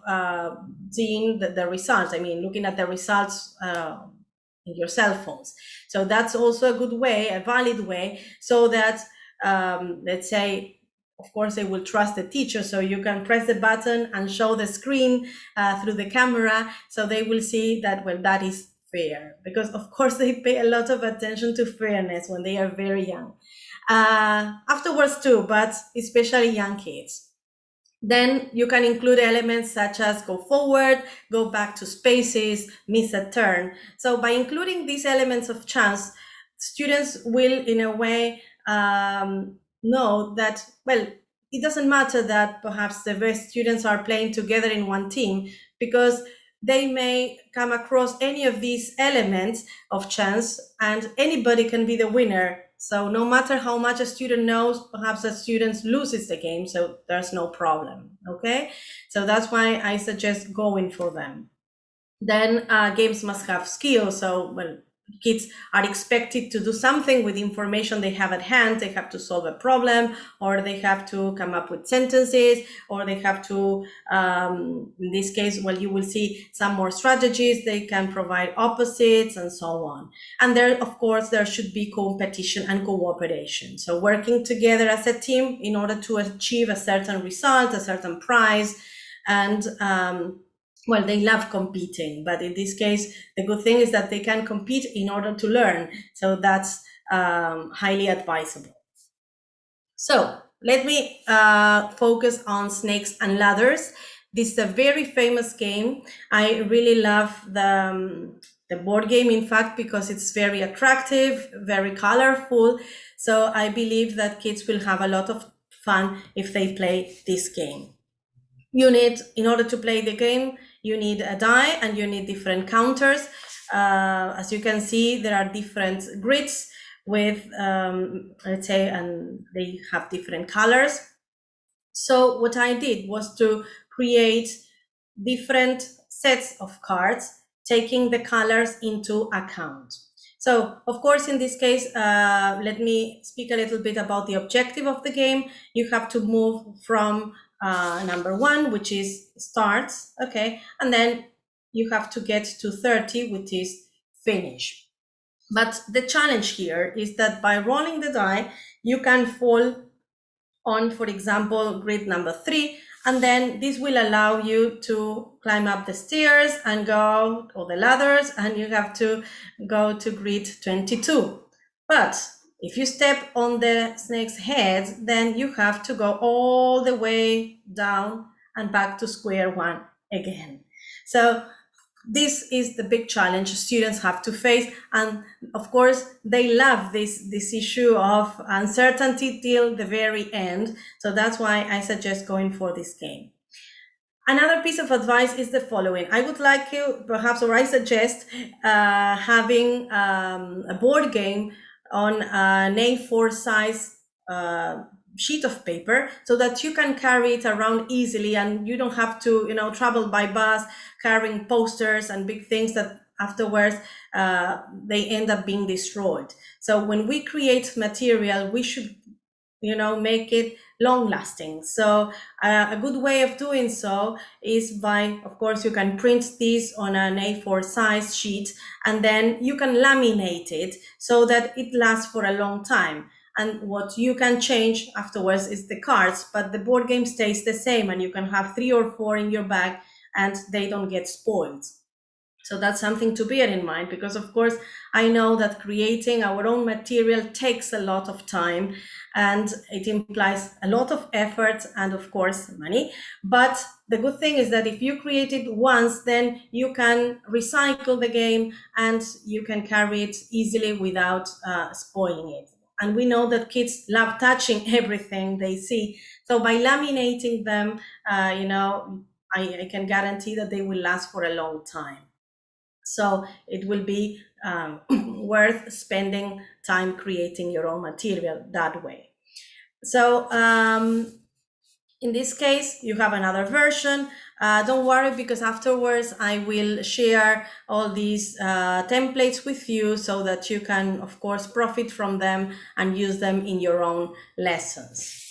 seeing the results. I mean, looking at the results in your cell phones. So that's also a good way, a valid way, so that, let's say, of course, they will trust the teacher, so you can press the button and show the screen through the camera, so they will see that, well, that is fair, because of course they pay a lot of attention to fairness when they are very young. Afterwards too, but especially young kids. Then you can include elements such as go forward, go back to spaces, miss a turn. So by including these elements of chance, students will, in a way, know that, well, it doesn't matter that perhaps the best students are playing together in one team, because they may come across any of these elements of chance and anybody can be the winner. So no matter how much a student knows, perhaps a student loses the game, so there's no problem, okay? So that's why I suggest going for them. Then games must have skill. So, well, kids are expected to do something with information they have at hand. They have to solve a problem, or they have to come up with sentences, or they have to, in this case, well, you will see some more strategies. They can provide opposites and so on. And there, of course, there should be competition and cooperation. So working together as a team in order to achieve a certain result, a certain prize. And well, they love competing, but in this case, the good thing is that they can compete in order to learn. So that's highly advisable. So let me focus on Snakes and Ladders. This is a very famous game. I really love the board game, in fact, because it's very attractive, very colorful. So I believe that kids will have a lot of fun if they play this game. You need, in order to play the game, you need a die and you need different counters. As you can see, there are different grids with, let's say, and they have different colors. So what I did was to create different sets of cards, taking the colors into account. So, of course, in this case, let me speak a little bit about the objective of the game. You have to move from number 1, which is starts, okay, and then you have to get to 30, which is finish. But the challenge here is that by rolling the die, you can fall on, for example, grid number 3, and then this will allow you to climb up the stairs and go, or the ladders, and you have to go to grid 22. But if you step on the snake's head, then you have to go all the way down and back to square one again. So this is the big challenge students have to face. And of course, they love this issue of uncertainty till the very end. So that's why I suggest going for this game. Another piece of advice is the following. I would like you, perhaps, or I suggest having a board game on an A4 size sheet of paper, so that you can carry it around easily and you don't have to, travel by bus carrying posters and big things that afterwards they end up being destroyed. So when we create material, we should, make it long lasting. So a good way of doing so is by, of course, you can print this on an A4 size sheet, and then you can laminate it so that it lasts for a long time. And what you can change afterwards is the cards, but the board game stays the same, and you can have 3 or 4 in your bag and they don't get spoiled. So that's something to bear in mind, because of course I know that creating our own material takes a lot of time and it implies a lot of effort and of course money. But the good thing is that if you create it once, then you can recycle the game and you can carry it easily without spoiling it. And we know that kids love touching everything they see. So by laminating them, I can guarantee that they will last for a long time. So it will be worth spending time creating your own material that way. So in this case, you have another version. Don't worry, because afterwards I will share all these templates with you so that you can, of course, profit from them and use them in your own lessons.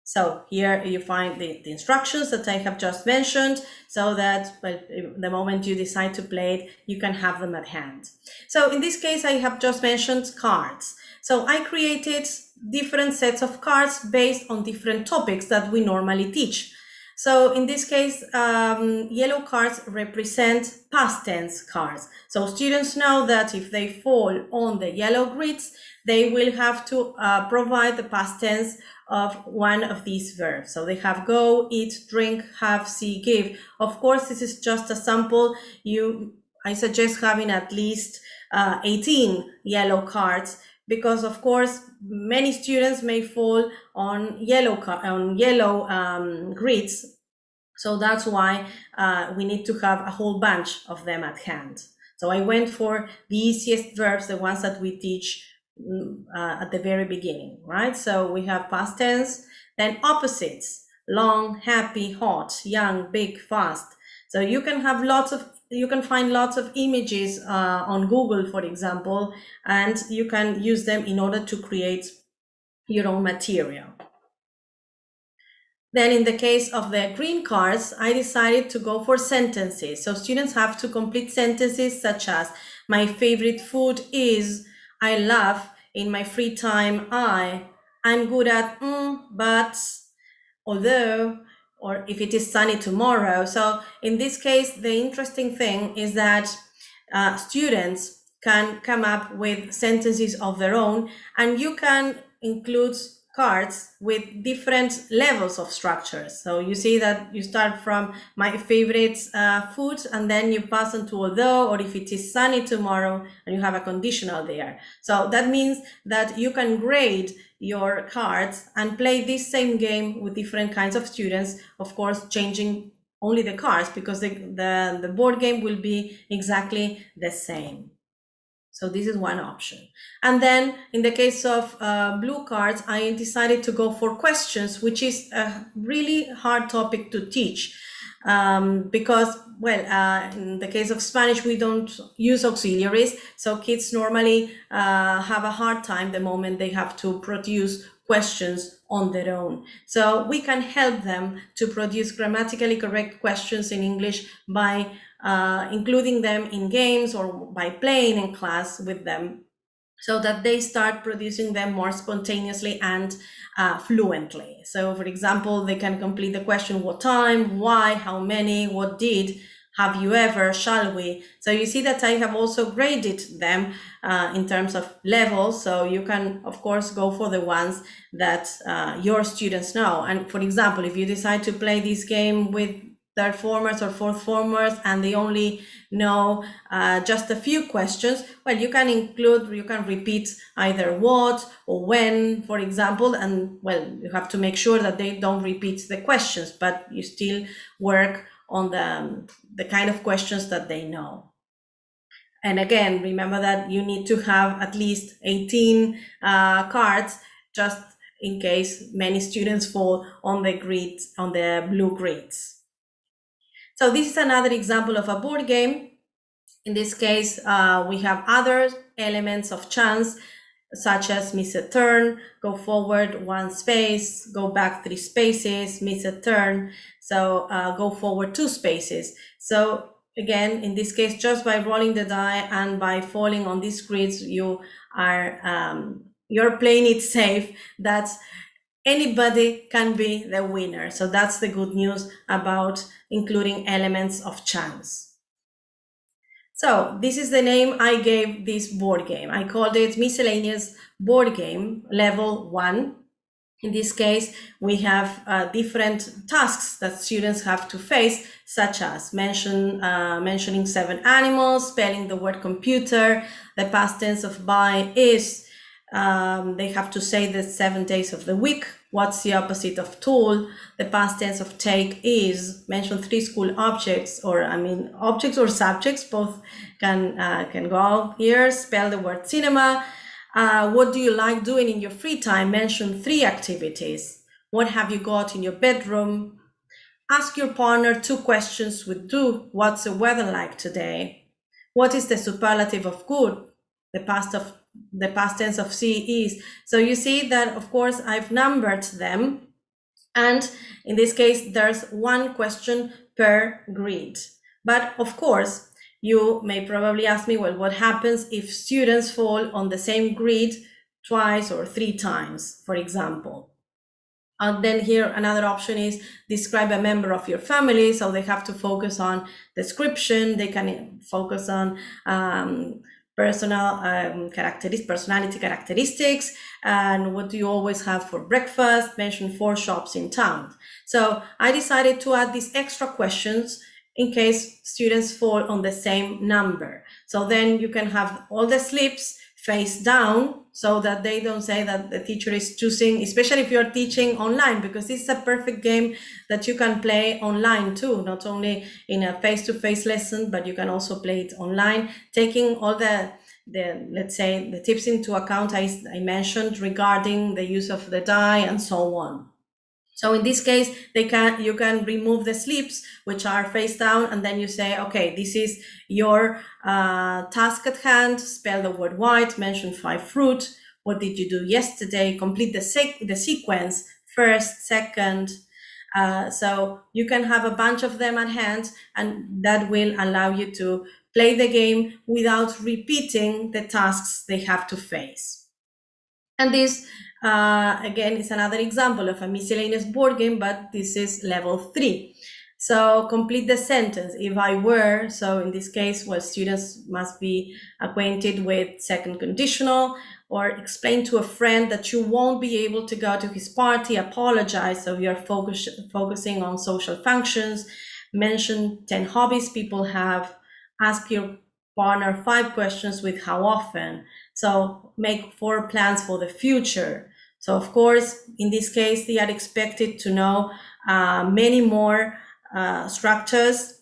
So here you find the instructions that I have just mentioned, so that the moment you decide to play it, you can have them at hand. So in this case, I have just mentioned cards. So I created different sets of cards based on different topics that we normally teach. So in this case, yellow cards represent past tense cards. So students know that if they fall on the yellow grids, they will have to provide the past tense of one of these verbs. So they have go, eat, drink, have, see, give. Of course, this is just a sample. I suggest having at least 18 yellow cards, because of course many students may fall on yellow grids. So that's why we need to have a whole bunch of them at hand. So I went for the easiest verbs, the ones that we teach at the very beginning, right? So we have past tense, then opposites: long, happy, hot, young, big, fast. So you can have you can find lots of images on Google, for example, and you can use them in order to create your own material. Then in the case of the green cards, I decided to go for sentences. So students have to complete sentences such as: my favorite food is, I laugh in my free time, I'm good at but, although, or if it is sunny tomorrow. So in this case, the interesting thing is that students can come up with sentences of their own, and you can include cards with different levels of structures. So you see that you start from my favorite food, and then you pass on to although, or if it is sunny tomorrow, and you have a conditional there. So that means that you can grade your cards and play this same game with different kinds of students, of course changing only the cards, because the board game will be exactly the same. So this is one option. And then in the case of blue cards, I decided to go for questions, which is a really hard topic to teach. Because, in the case of Spanish, we don't use auxiliaries. So kids normally have a hard time the moment they have to produce questions on their own. So we can help them to produce grammatically correct questions in English by including them in games or by playing in class with them, so that they start producing them more spontaneously and fluently. So for example, they can complete the question: what time, why, how many, what did, have you ever, shall we. So you see that I have also graded them in terms of levels. So you can, of course, go for the ones that your students know. And for example, if you decide to play this game with third formers or fourth formers and they only know just a few questions, you can repeat either what or when, for example, and you have to make sure that they don't repeat the questions, but you still work on the kind of questions that they know. And again, remember that you need to have at least 18 cards, just in case many students fall on the grids, on the blue grids. So this is another example of a board game. In this case, we have other elements of chance, such as miss a turn, go forward 1 space, go back 3 spaces, miss a turn, so go forward 2 spaces. So again, in this case, just by rolling the die and by falling on these grids, you are you're playing it safe. That's anybody can be the winner. So that's the good news about including elements of chance. So this is the name I gave this board game. I called it Miscellaneous Board Game Level 1. In this case, we have different tasks that students have to face, such as mentioning 7 animals, spelling the word computer, the past tense of buy is, they have to say the 7 days of the week. What's the opposite of tool? The past tense of take is, mention 3 school objects, or objects or subjects, both can go here. Spell the word cinema. What do you like doing in your free time? Mention 3 activities. What have you got in your bedroom? Ask your partner 2 questions with do. What's the weather like today? What is the superlative of good? The past tense of see is. So you see that, of course, I've numbered them. And in this case, there's 1 question per grid. But of course, you may probably ask me, well, what happens if students fall on the same grid twice or 3 times, for example? And then here, another option is describe a member of your family. So they have to focus on description. They can focus on personality characteristics, and what do you always have for breakfast? Mention 4 shops in town. So I decided to add these extra questions in case students fall on the same number. So then you can have all the slips face down, so that they don't say that the teacher is choosing, especially if you're teaching online, because this is a perfect game that you can play online too, not only in a face-to-face lesson, but you can also play it online, taking all the let's say the tips into account I mentioned regarding the use of the die and so on. So in this case, you can remove the slips, which are face down, and then you say, okay, this is your task at hand. Spell the word white, mention 5 fruit. What did you do yesterday? Complete the sequence, first, second. So you can have a bunch of them at hand, and that will allow you to play the game without repeating the tasks they have to face. And this, again, is another example of a miscellaneous board game, but this is level 3. So complete the sentence. If I were, so in this case, well, students must be acquainted with second conditional, or explain to a friend that you won't be able to go to his party, apologize. So you're focusing on social functions. Mention 10 hobbies people have. Ask your partner 5 questions with how often. So make 4 plans for the future. So of course, in this case, they are expected to know many more structures,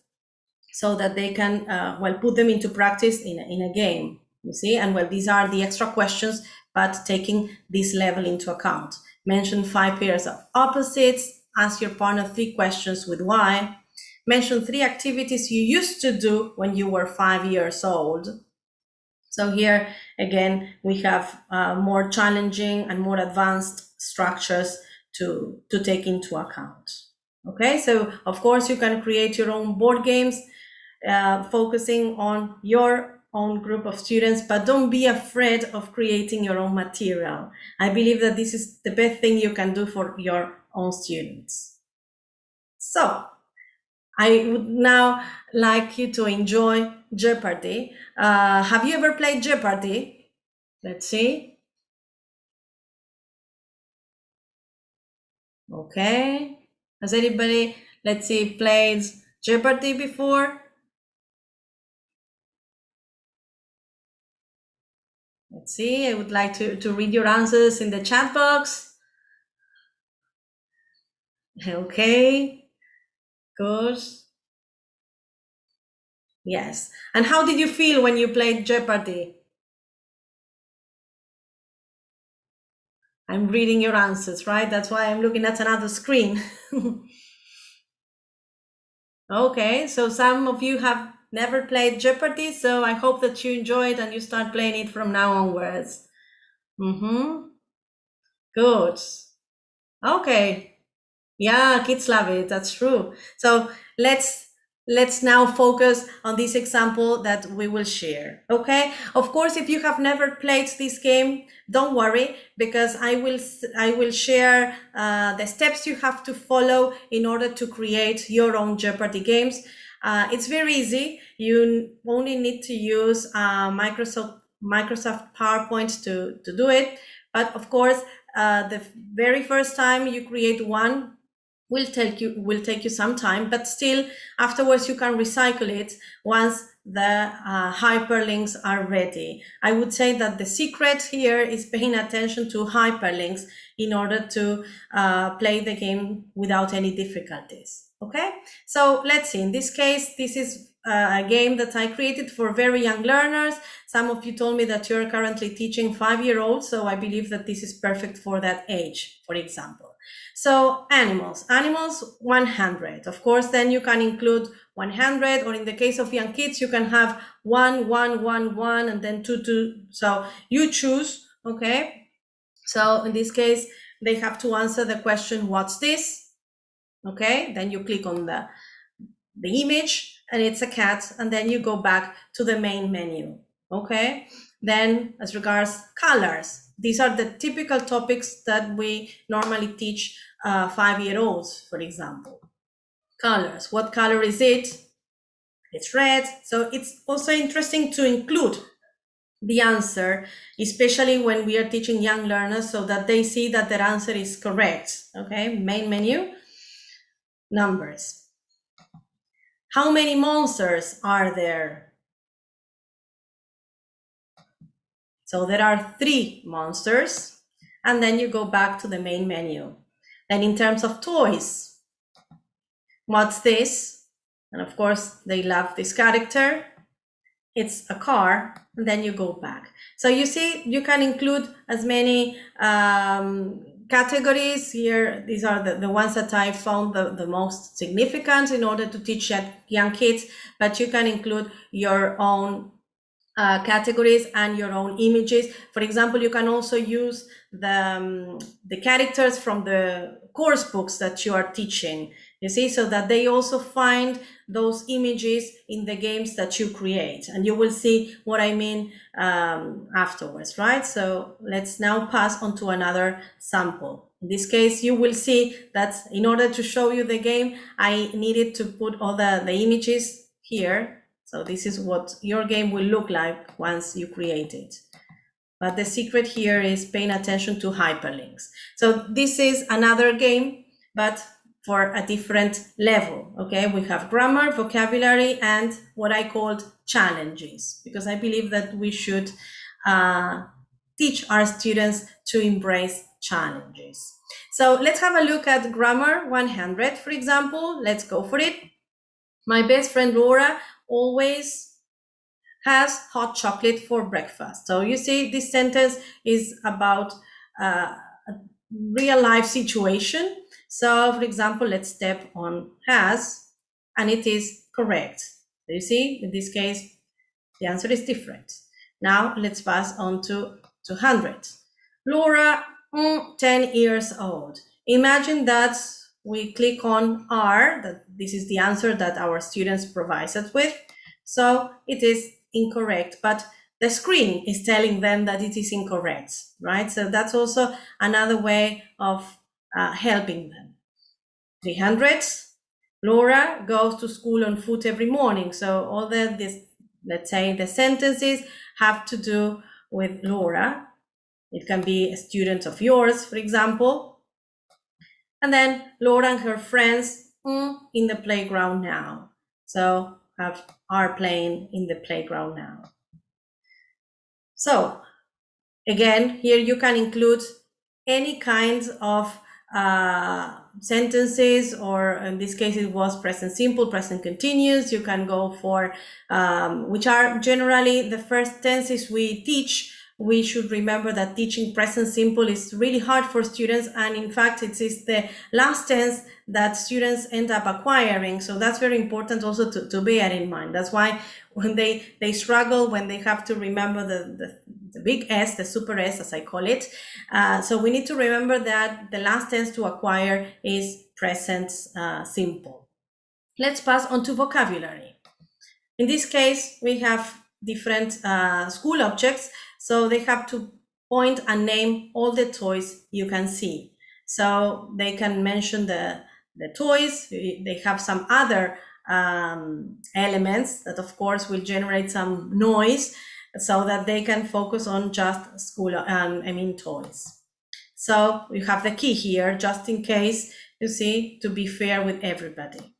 so that they can put them into practice in a game, you see. And these are the extra questions, but taking this level into account. Mention 5 pairs of opposites. Ask your partner 3 questions with why. Mention 3 activities you used to do when you were 5 years old. So here, again, we have more challenging and more advanced structures to take into account. Okay, so of course you can create your own board games, focusing on your own group of students, but don't be afraid of creating your own material. I believe that this is the best thing you can do for your own students. So I would now like you to enjoy Jeopardy. Have you ever played Jeopardy? Let's see. Okay. Has anybody, let's see, played Jeopardy before? Let's see. I would like to read your answers in the chat box. Okay. Good. Yes. And how did you feel when you played Jeopardy? I'm reading your answers, right? That's why I'm looking at another screen. Okay, so some of you have never played Jeopardy, so I hope that you enjoy it and you start playing it from now onwards. Good. Okay. Yeah, kids love it. That's true. So let's now focus on this example that we will share. Okay. Of course, if you have never played this game, don't worry, because I will share the steps you have to follow in order to create your own Jeopardy games. It's very easy. You only need to use Microsoft PowerPoint to do it. But of course, the very first time you create one will take you some time, but still afterwards you can recycle it once the hyperlinks are ready. I would say that the secret here is paying attention to hyperlinks in order to play the game without any difficulties. Okay, so let's see. In this case, this is a game that I created for very young learners. Some of you told me that you're currently teaching 5-year-olds, so I believe that this is perfect for that age, for example. So animals 100. Of course, then you can include 100, or in the case of young kids, you can have 1, 1, 1, 1, and then 2, 2. So you choose, okay? So in this case, they have to answer the question, what's this? Okay, then you click on the image and it's a cat, and then you go back to the main menu. Okay, then as regards colors, these are the typical topics that we normally teach 5-year-olds, for example. Colors, what color is it? It's red. So it's also interesting to include the answer, especially when we are teaching young learners, so that they see that their answer is correct. Okay, main menu, numbers. How many monsters are there? So there are 3 monsters, and then you go back to the main menu. Then in terms of toys, what's this? And of course, they love this character. It's a car, and then you go back. So you see, you can include as many categories here. These are the ones that I found the most significant in order to teach young kids, but you can include your own categories and your own images. For example, you can also use the characters from the course books that you are teaching, you see, so that they also find those images in the games that you create, and you will see what I mean afterwards, right? So let's now pass on to another sample. In this case, you will see that in order to show you the game, I needed to put all the images here. So this is what your game will look like once you create it. But the secret here is paying attention to hyperlinks. So this is another game, but for a different level. Okay, we have grammar, vocabulary, and what I called challenges, because I believe that we should teach our students to embrace challenges. So let's have a look at grammar 100, for example. Let's go for it. My best friend Laura always has hot chocolate for breakfast. So you see, this sentence is about a real life situation. So for example, let's step on has, and it is correct. So you see, in this case, the answer is different. Now let's pass on to 200. Laura, 10 years old. Imagine that we click on R, that this is the answer that our students provide us with. So it is incorrect, but the screen is telling them that it is incorrect, right? So that's also another way of helping them. 300. Laura goes to school on foot every morning. So all let's say the sentences have to do with Laura. It can be a student of yours, for example. And then Laura and her friends in the playground now. So are playing in the playground now. So again, here you can include any kinds of sentences, or in this case it was present simple, present continuous. You can go for which are generally the first tenses we teach we should remember that teaching present simple is really hard for students, and in fact it is the last tense that students end up acquiring. So that's very important also to bear in mind. That's why when they struggle when they have to remember the big S, the super S as I call it. So we need to remember that the last tense to acquire is present simple. Let's pass on to vocabulary. In this case, we have different school objects, so they have to point and name all the toys you can see. So they can mention the toys. They have some other elements that of course will generate some noise so that they can focus on just school, toys. So you have the key here, just in case, you see, to be fair with everybody.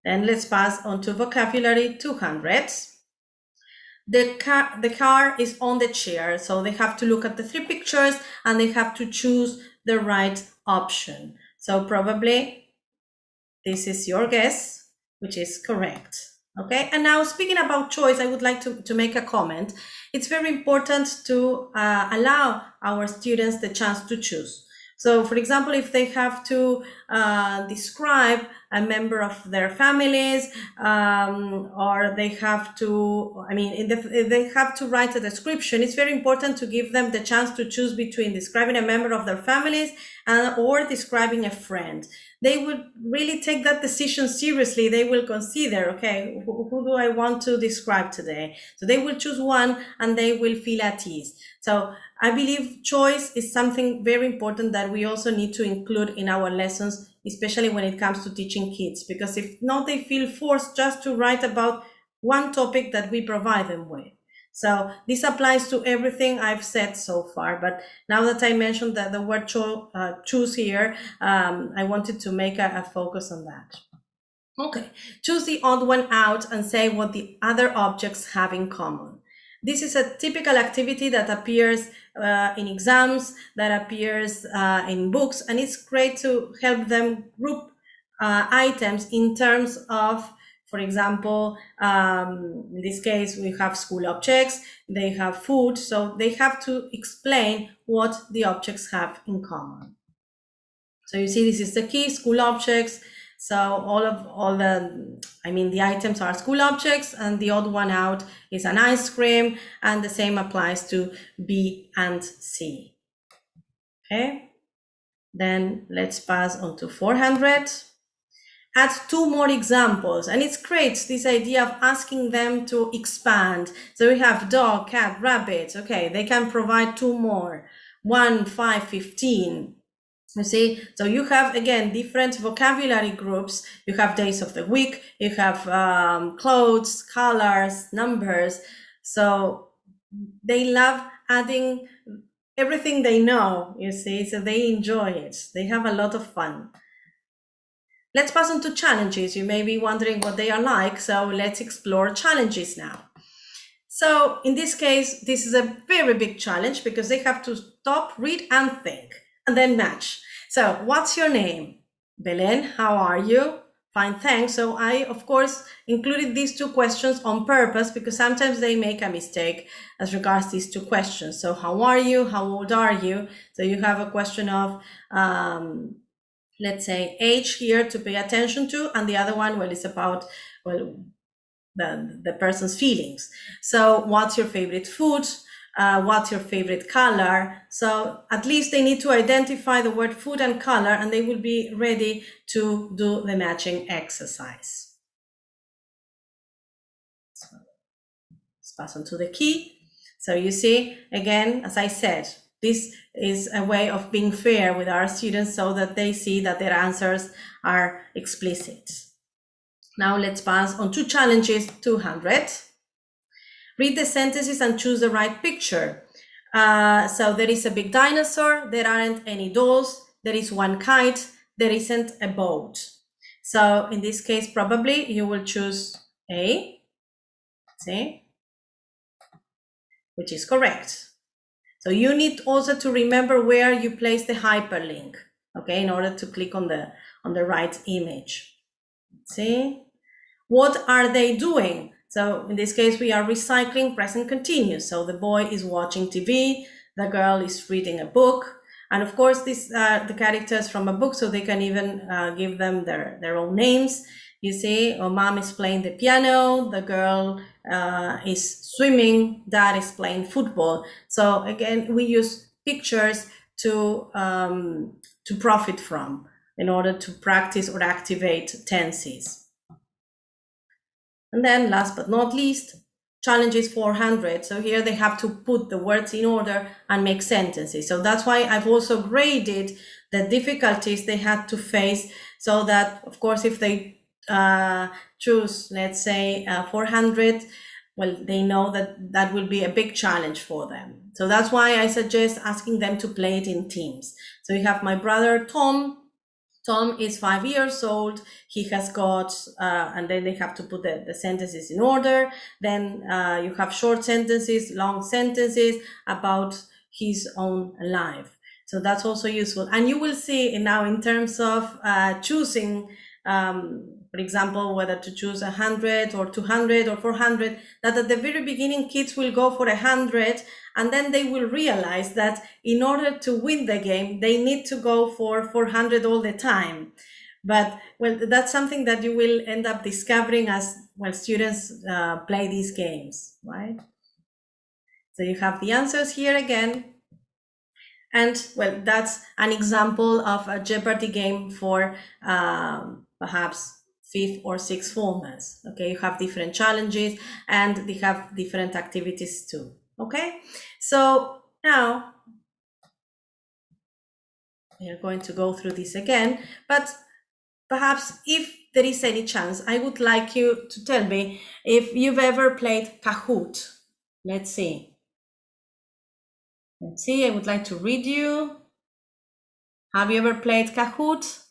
Then let's pass on to vocabulary 200. The car is on the chair, so they have to look at the 3 pictures and they have to choose the right option. So probably this is your guess, which is correct. Okay, and now speaking about choice, I would like to make a comment. It's very important to allow our students the chance to choose. So for example, if they have to describe a member of their families, or they have to, they have to write a description, it's very important to give them the chance to choose between describing a member of their families or describing a friend. They would really take that decision seriously. They will consider, okay, who do I want to describe today? So they will choose one and they will feel at ease. So I believe choice is something very important that we also need to include in our lessons, especially when it comes to teaching kids, because if not, they feel forced just to write about one topic that we provide them with. So this applies to everything I've said so far, but now that I mentioned that the word choose here, I wanted to make a focus on that. Okay, choose the odd one out and say what the other objects have in common. This is a typical activity that appears in exams, that appears in books, and it's great to help them group items in terms of, for example, in this case, we have school objects, they have food, so they have to explain what the objects have in common. So you see, this is the key, school objects. So the items are school objects, and the odd one out is an ice cream, and the same applies to B and C. Okay, then let's pass on to 400. Add 2 more examples, and it's great, this idea of asking them to expand. So we have dog, cat, rabbit. Okay, they can provide 2 more, 1, 5, 15. You see, so you have, again, different vocabulary groups. You have days of the week, you have clothes, colors, numbers. So they love adding everything they know, you see, so they enjoy it. They have a lot of fun. Let's pass on to challenges. You may be wondering what they are like, so let's explore challenges now. So in this case, this is a very big challenge because they have to stop, read, and think, and then match. So what's your name? Belen, how are you? Fine, thanks. So I, of course, included these 2 questions on purpose because sometimes they make a mistake as regards these 2 questions. So how are you? How old are you? So you have a question of, let's say, age here to pay attention to, and the other one, well, is about, well, the person's feelings. So what's your favorite food? What's your favorite color? So at least they need to identify the word food and color, and they will be ready to do the matching exercise. So let's pass on to the key. So you see, again, as I said, this is a way of being fair with our students so that they see that their answers are explicit. Now let's pass on to challenges 200. Read the sentences and choose the right picture. So there is a big dinosaur, there aren't any dolls, there is one kite, there isn't a boat. So in this case, probably you will choose A, see, which is correct. So you need also to remember where you place the hyperlink, okay, in order to click on the right image. See, what are they doing? So in this case, we are recycling present continuous. So the boy is watching TV, the girl is reading a book. And of course, these are the characters from a book, so they can even give them their own names. You see, mom is playing the piano, the girl is swimming, dad is playing football. So again, we use pictures to profit from in order to practice or activate tenses. And then last but not least, challenges 400. So here they have to put the words in order and make sentences. So that's why I've also graded the difficulties they had to face, so that, of course, if they choose, let's say, 400, well, they know that that will be a big challenge for them. So that's why I suggest asking them to play it in teams. So you have my brother, Tom. Tom is 5 years old. He has got, and then they have to put the sentences in order. Then you have short sentences, long sentences about his own life. So that's also useful. And you will see now in terms of choosing, for example, whether to choose 100 or 200 or 400, that at the very beginning, kids will go for 100, and then they will realize that in order to win the game, they need to go for 400 all the time. But, well, that's something that you will end up discovering as, well, students play these games, right? So you have the answers here again. And, well, that's an example of a Jeopardy game for perhaps 5th or 6th formers. Okay, you have different challenges and they have different activities too. Okay, so now we are going to go through this again, but perhaps if there is any chance, I would like you to tell me if you've ever played Kahoot. Let's see. Let's see, I would like to read you. Have you ever played Kahoot?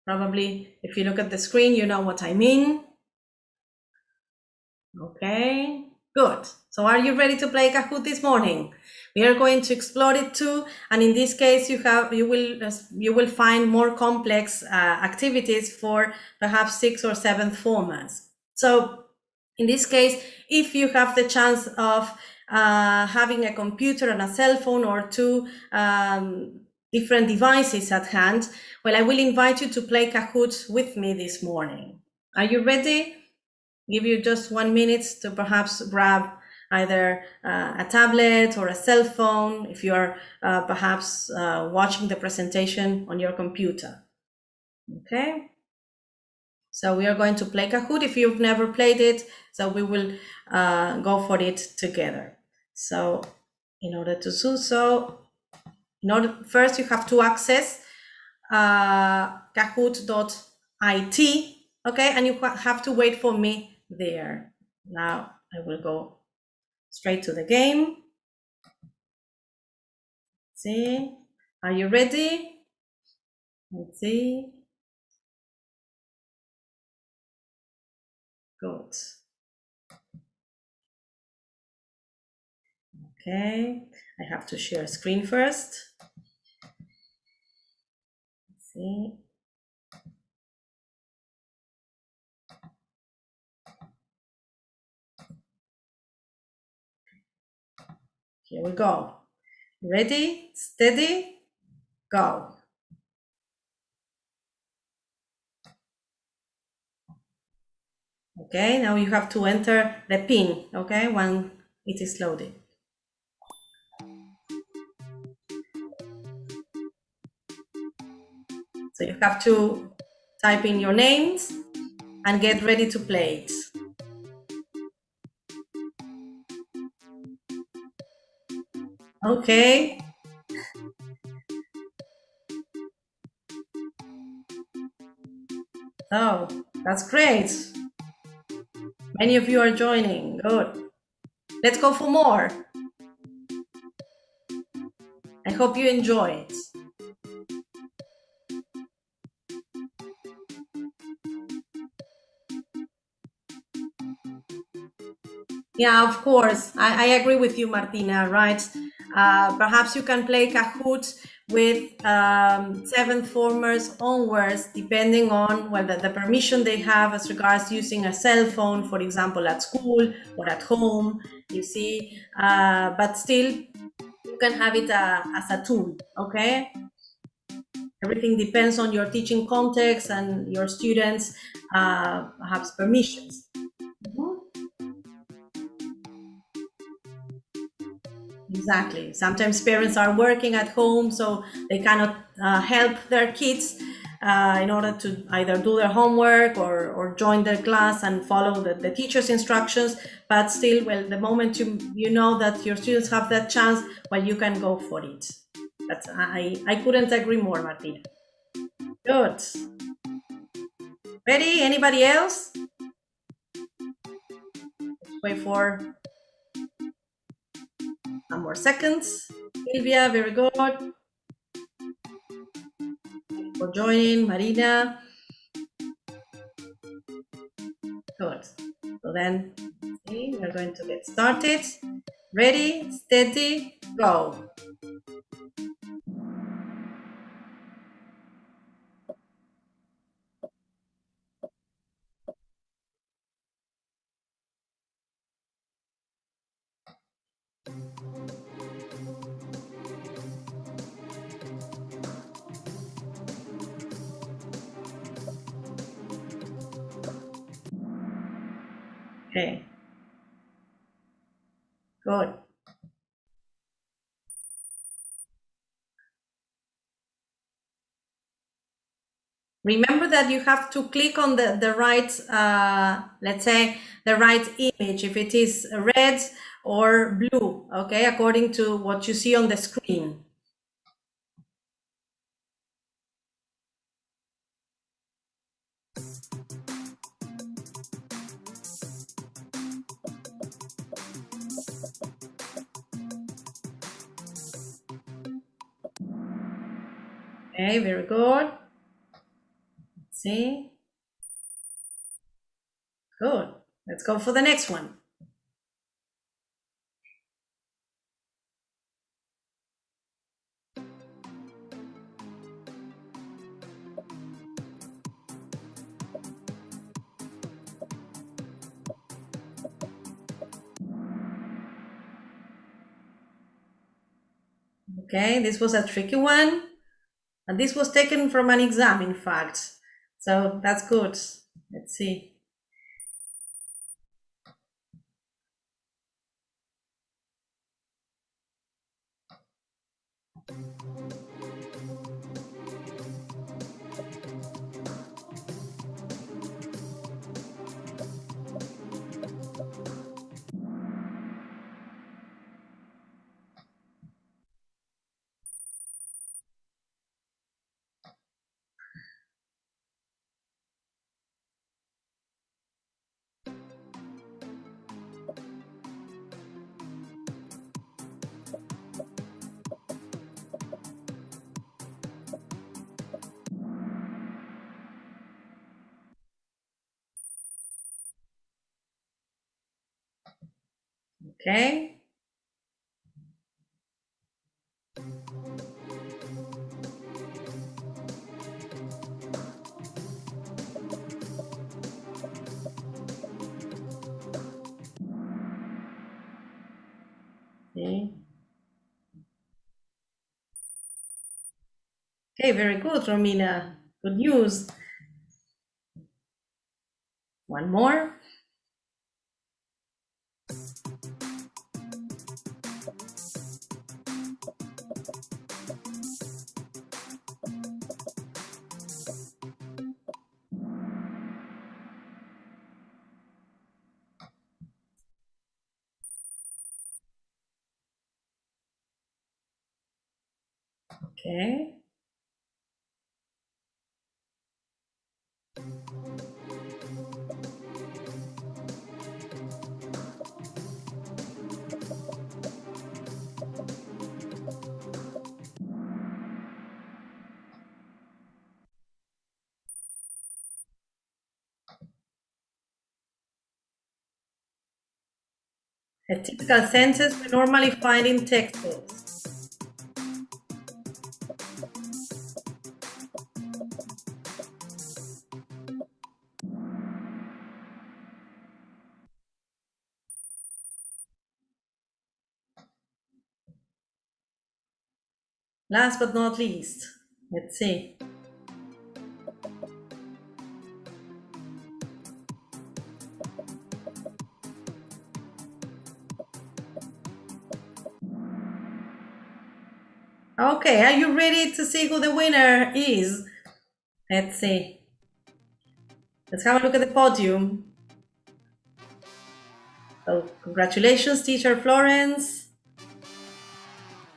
Probably, if you look at the screen, you know what I mean. Okay, good. So are you ready to play Kahoot this morning? We are going to explore it too, and in this case, you will find more complex activities for perhaps 6th or 7th formers. So in this case, if you have the chance of having a computer and a cell phone or two different devices at hand, well, I will invite you to play Kahoot with me this morning. Are you ready? Give you just 1 minute to perhaps grab either a tablet or a cell phone if you are perhaps watching the presentation on your computer. Okay, so we are going to play Kahoot if you've never played it, so we will go for it together. So in order to do so, first you have to access kahoot.it, okay, and you have to wait for me there. Now I will go straight to the game. See, are you ready? Let's see. Good. Okay, I have to share screen first. Let's see. Here we go. Ready, steady, go. Okay, now you have to enter the PIN, okay, when it is loaded. So you have to type in your names and get ready to play it. Okay. Oh, that's great. Many of you are joining. Good. Let's go for more. I hope you enjoy it. Yeah, of course. I agree with you, Martina, right? Perhaps you can play Kahoot with seventh formers onwards, depending on whether the permission they have as regards using a cell phone, for example, at school or at home, you see. But still, you can have it as a tool, okay? Everything depends on your teaching context and your students' perhaps permissions. Exactly. Sometimes parents are working at home, so they cannot help their kids in order to either do their homework or join their class and follow the teacher's instructions. But still, well, the moment you know that your students have that chance, well, you can go for it. But I couldn't agree more, Martina. Good. Ready? Anybody else? Wait for some more seconds. Silvia, very good. For joining, Marina. Good. So then, see, we're going to get started. Ready, steady, go. Okay, good. Remember that you have to click on the right, let's say, the right image, if it is red or blue, okay, according to what you see on the screen. Okay, very good. See? Good. Let's go for the next one. Okay, this was a tricky one. And this was taken from an exam, in fact. So that's good. Let's see. Okay. Okay. Okay, very good, Romina. Good news. One more. Okay. A typical sentence we normally find in textbooks. Last but not least, let's see. Okay, are you ready to see who the winner is? Let's see. Let's have a look at the podium. So, congratulations, teacher Florence,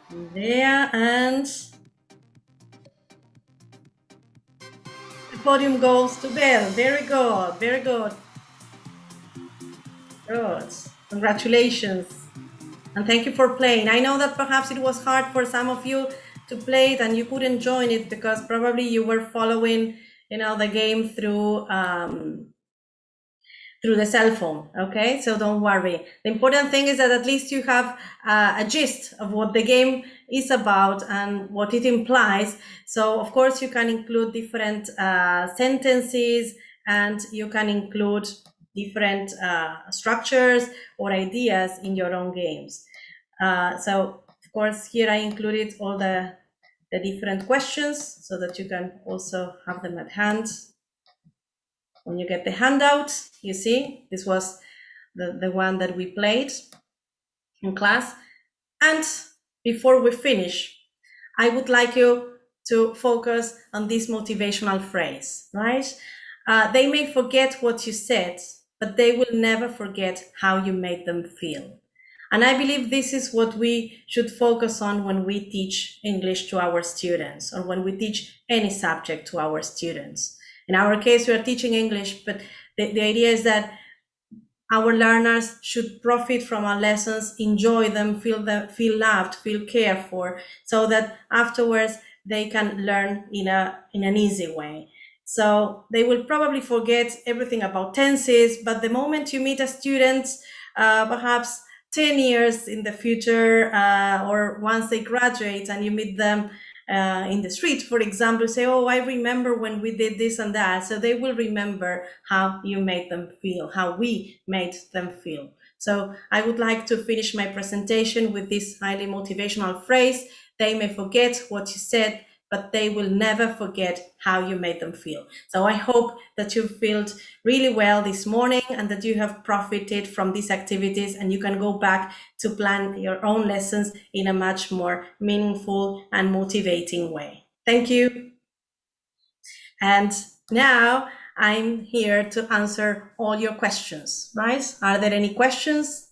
Andrea, and the podium goes to Belle. Very good, very good. Good. Congratulations. And thank you for playing. I know that perhaps it was hard for some of you to play it and you couldn't join it because probably you were following, the game through the cell phone. Okay, so don't worry. The important thing is that at least you have a gist of what the game is about and what it implies. So of course you can include different sentences and you can include different structures or ideas in your own games. So of course here I included all the different questions so that you can also have them at hand. When you get the handout, you see, this was the one that we played in class. And before we finish, I would like you to focus on this motivational phrase, right? They may forget what you said, but they will never forget how you made them feel. And I believe this is what we should focus on when we teach English to our students or when we teach any subject to our students. In our case, we are teaching English, but the idea is that our learners should profit from our lessons, enjoy them, feel loved, feel cared for, so that afterwards they can learn in an easy way. So they will probably forget everything about tenses, but the moment you meet a student, perhaps 10 years in the future, or once they graduate and you meet them in the street, for example, say, oh, I remember when we did this and that. So they will remember how you made them feel, how we made them feel. So I would like to finish my presentation with this highly motivational phrase. They may forget what you said, but they will never forget how you made them feel. So I hope that you felt really well this morning and that you have profited from these activities and you can go back to plan your own lessons in a much more meaningful and motivating way. Thank you. And now I'm here to answer all your questions, right? Are there any questions?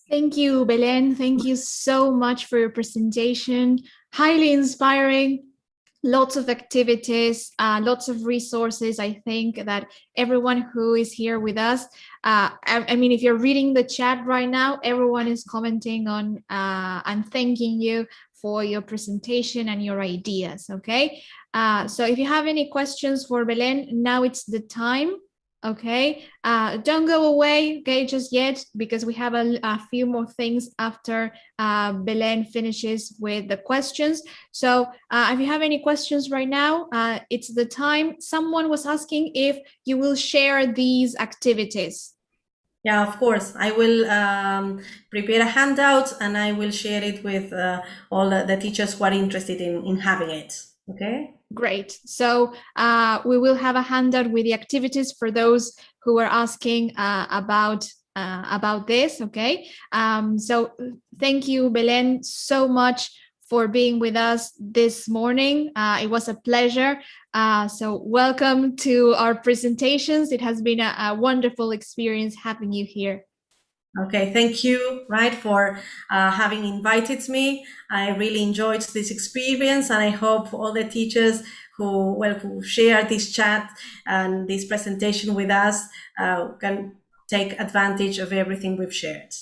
Thank you, Belen. Thank you so much for your presentation. Highly inspiring. Lots of activities, lots of resources. I think that everyone who is here with us, I mean, if you're reading the chat right now, everyone is commenting on and thanking you for your presentation and your ideas, okay? So if you have any questions for Belen, now it's the time. Okay, don't go away, okay, just yet, because we have a few more things after Belen finishes with the questions. So if you have any questions right now, it's the time. Someone was asking if you will share these activities. Yeah, of course. I will prepare a handout and I will share it with all the teachers who are interested in having it. Okay. Great. So we will have a handout with the activities for those who are asking about this. Okay. So thank you, Belen, so much for being with us this morning. It was a pleasure. So welcome to our presentations. It has been a wonderful experience having you here. Okay, thank you, right, for having invited me. I really enjoyed this experience, and I hope all the teachers who share this chat and this presentation with us can take advantage of everything we've shared.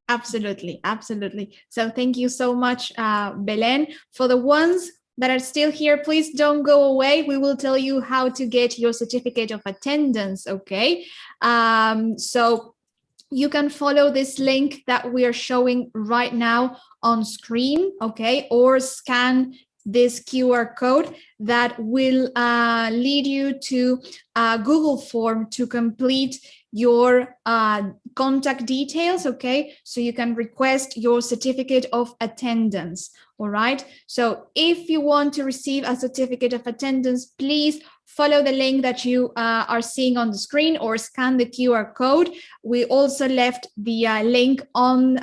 Absolutely, absolutely. So thank you so much, Belen. For the ones that are still here, please don't go away. We will tell you how to get your certificate of attendance, okay? So you can follow this link that we are showing right now on screen, okay, or scan this QR code that will lead you to a Google form to complete your contact details, okay, so you can request your certificate of attendance. All right, so if you want to receive a certificate of attendance, please follow the link that you are seeing on the screen or scan the QR code. We also left the link on,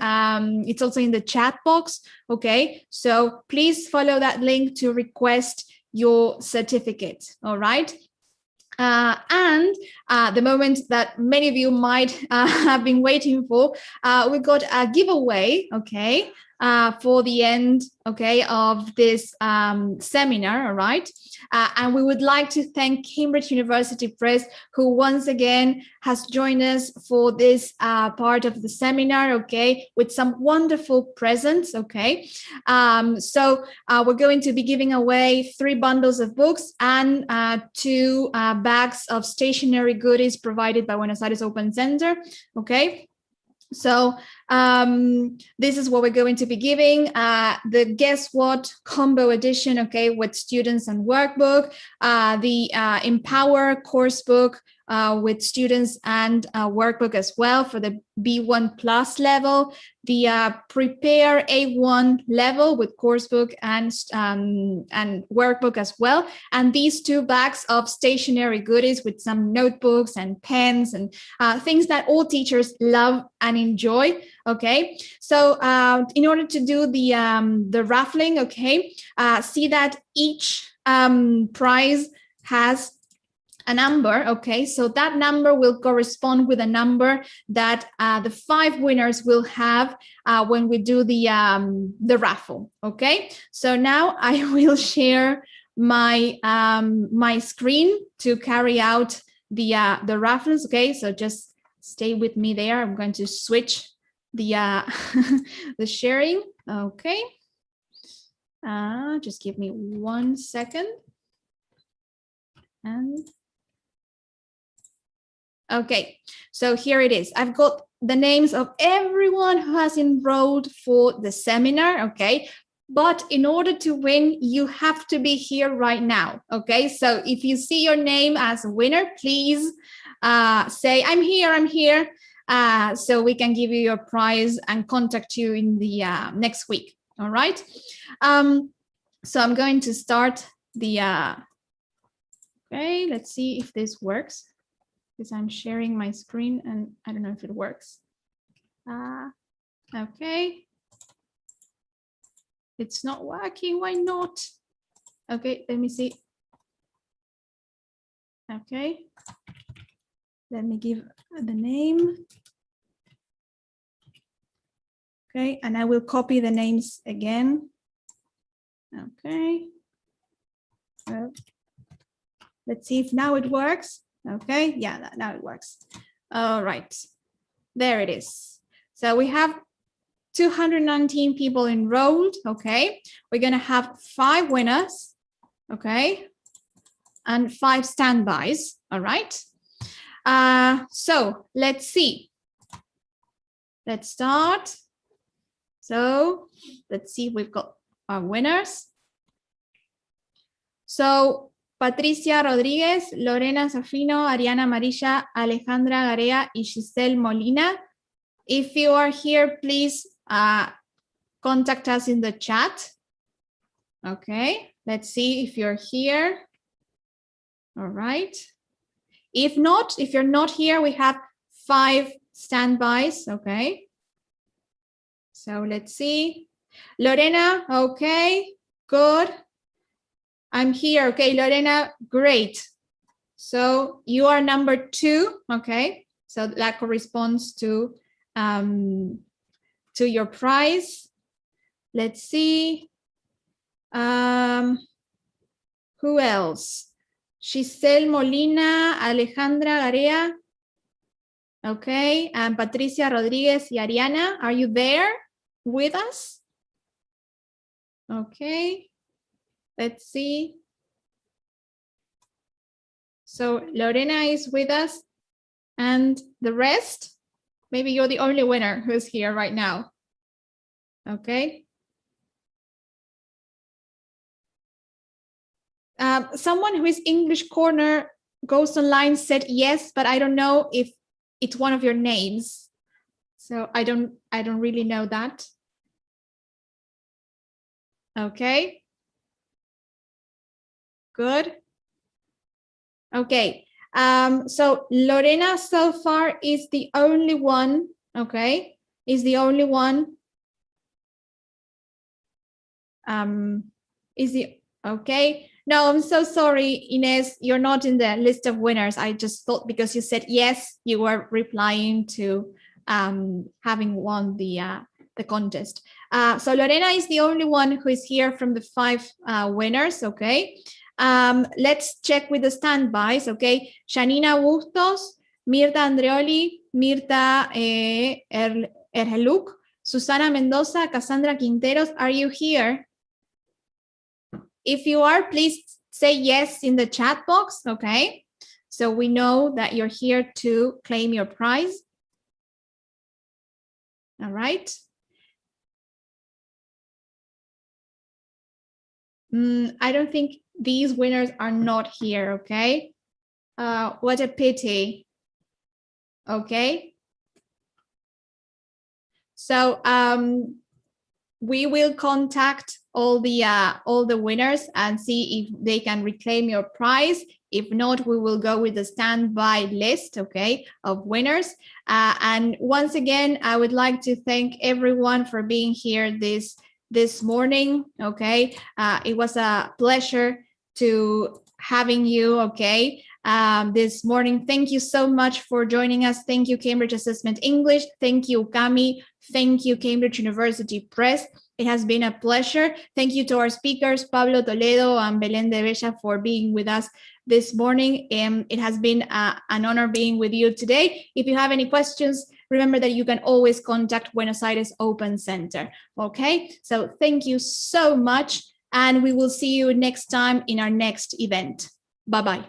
it's also in the chat box, okay? So please follow that link to request your certificate, all right? And the moment that many of you might have been waiting for, we got a giveaway, okay, for the end, okay, of this seminar, all right? And we would like to thank Cambridge University Press, who once again has joined us for this part of the seminar, okay, with some wonderful presents, okay? So we're going to be giving away 3 bundles of books and 2 bags of stationery goodies provided by Buenos Aires Open Center, okay? So this is what we're going to be giving, the Guess What combo edition, okay, with students and workbook, the Empower course book with students and workbook as well for the B1 plus level, the Prepare A1 level with course book and workbook as well, and these 2 bags of stationery goodies with some notebooks and pens and things that all teachers love and enjoy. Okay, so in order to do the raffling, okay, see that each prize has a number, okay, so that number will correspond with a number that the 5 winners will have when we do the raffle, okay? So now I will share my my screen to carry out the raffles, okay? So just stay with me there. I'm going to switch the the sharing, okay? Just give me 1 second. And okay, so here it is. I've got the names of everyone who has enrolled for the seminar, okay? But in order to win, you have to be here right now, okay? So if you see your name as a winner, please say, I'm here, so we can give you your prize and contact you in the next week, all right? So I'm going to start the, okay, let's see if this works. Because I'm sharing my screen and I don't know if it works. Okay. It's not working, why not? Okay, let me see. Okay. Let me give the name. Okay, and I will copy the names again. Okay. Let's see if now it works. Okay, yeah, now it works. All right, there it is. So we have 219 people enrolled, okay? We're gonna have 5 winners, okay? And 5 standbys, all right? So let's see. Let's start. So let's see if we've got our winners. So Patricia Rodríguez, Lorena Safino, Ariana Marilla, Alejandra Garea, y Giselle Molina. If you are here, please contact us in the chat. Okay, let's see if you're here. All right. If not, if you're not here, we have 5 standbys. Okay. So let's see. Lorena, okay, good. I'm here. Okay, Lorena, great. So you are number 2. Okay, so that corresponds to your prize. Let's see. Who else? Giselle Molina, Alejandra Garea. Okay, and Patricia Rodríguez y Ariana, are you there with us? Okay, let's see. So Lorena is with us, and the rest? maybe you're the only winner who's here right now. Okay. Someone who is English Corner goes online said yes, but I don't know if it's one of your names. So I don't really know that. Okay. Good. Okay. So Lorena so far is the only one, okay? Is the only one. Okay. No, I'm so sorry, Inez, you're not in the list of winners. I just thought because you said yes, you were replying to having won the contest. So Lorena is the only one who is here from the 5 winners, okay? Let's check with the standbys, okay? Janina Bustos, Mirta Andreoli, Mirta Erheluk, Susana Mendoza, Cassandra Quinteros, are you here? If you are, please say yes in the chat box, okay? So we know that you're here to claim your prize. All right. I don't think these winners are not here, okay? What a pity. Okay. So we will contact all the winners and see if they can reclaim your prize. If not, we will go with the standby list, okay, of winners. And once again, I would like to thank everyone for being here this morning, okay? It was a pleasure to having you, okay, this morning. Thank you so much for joining us. Thank you, Cambridge Assessment English. Thank you, Cami. Thank you, Cambridge University Press. It has been a pleasure. Thank you to our speakers, Pablo Toledo and Belén de Bella, for being with us this morning. It has been an honor being with you today. If you have any questions, remember that you can always contact Buenos Aires Open Center. Okay, so thank you so much, and we will see you next time in our next event. Bye-bye.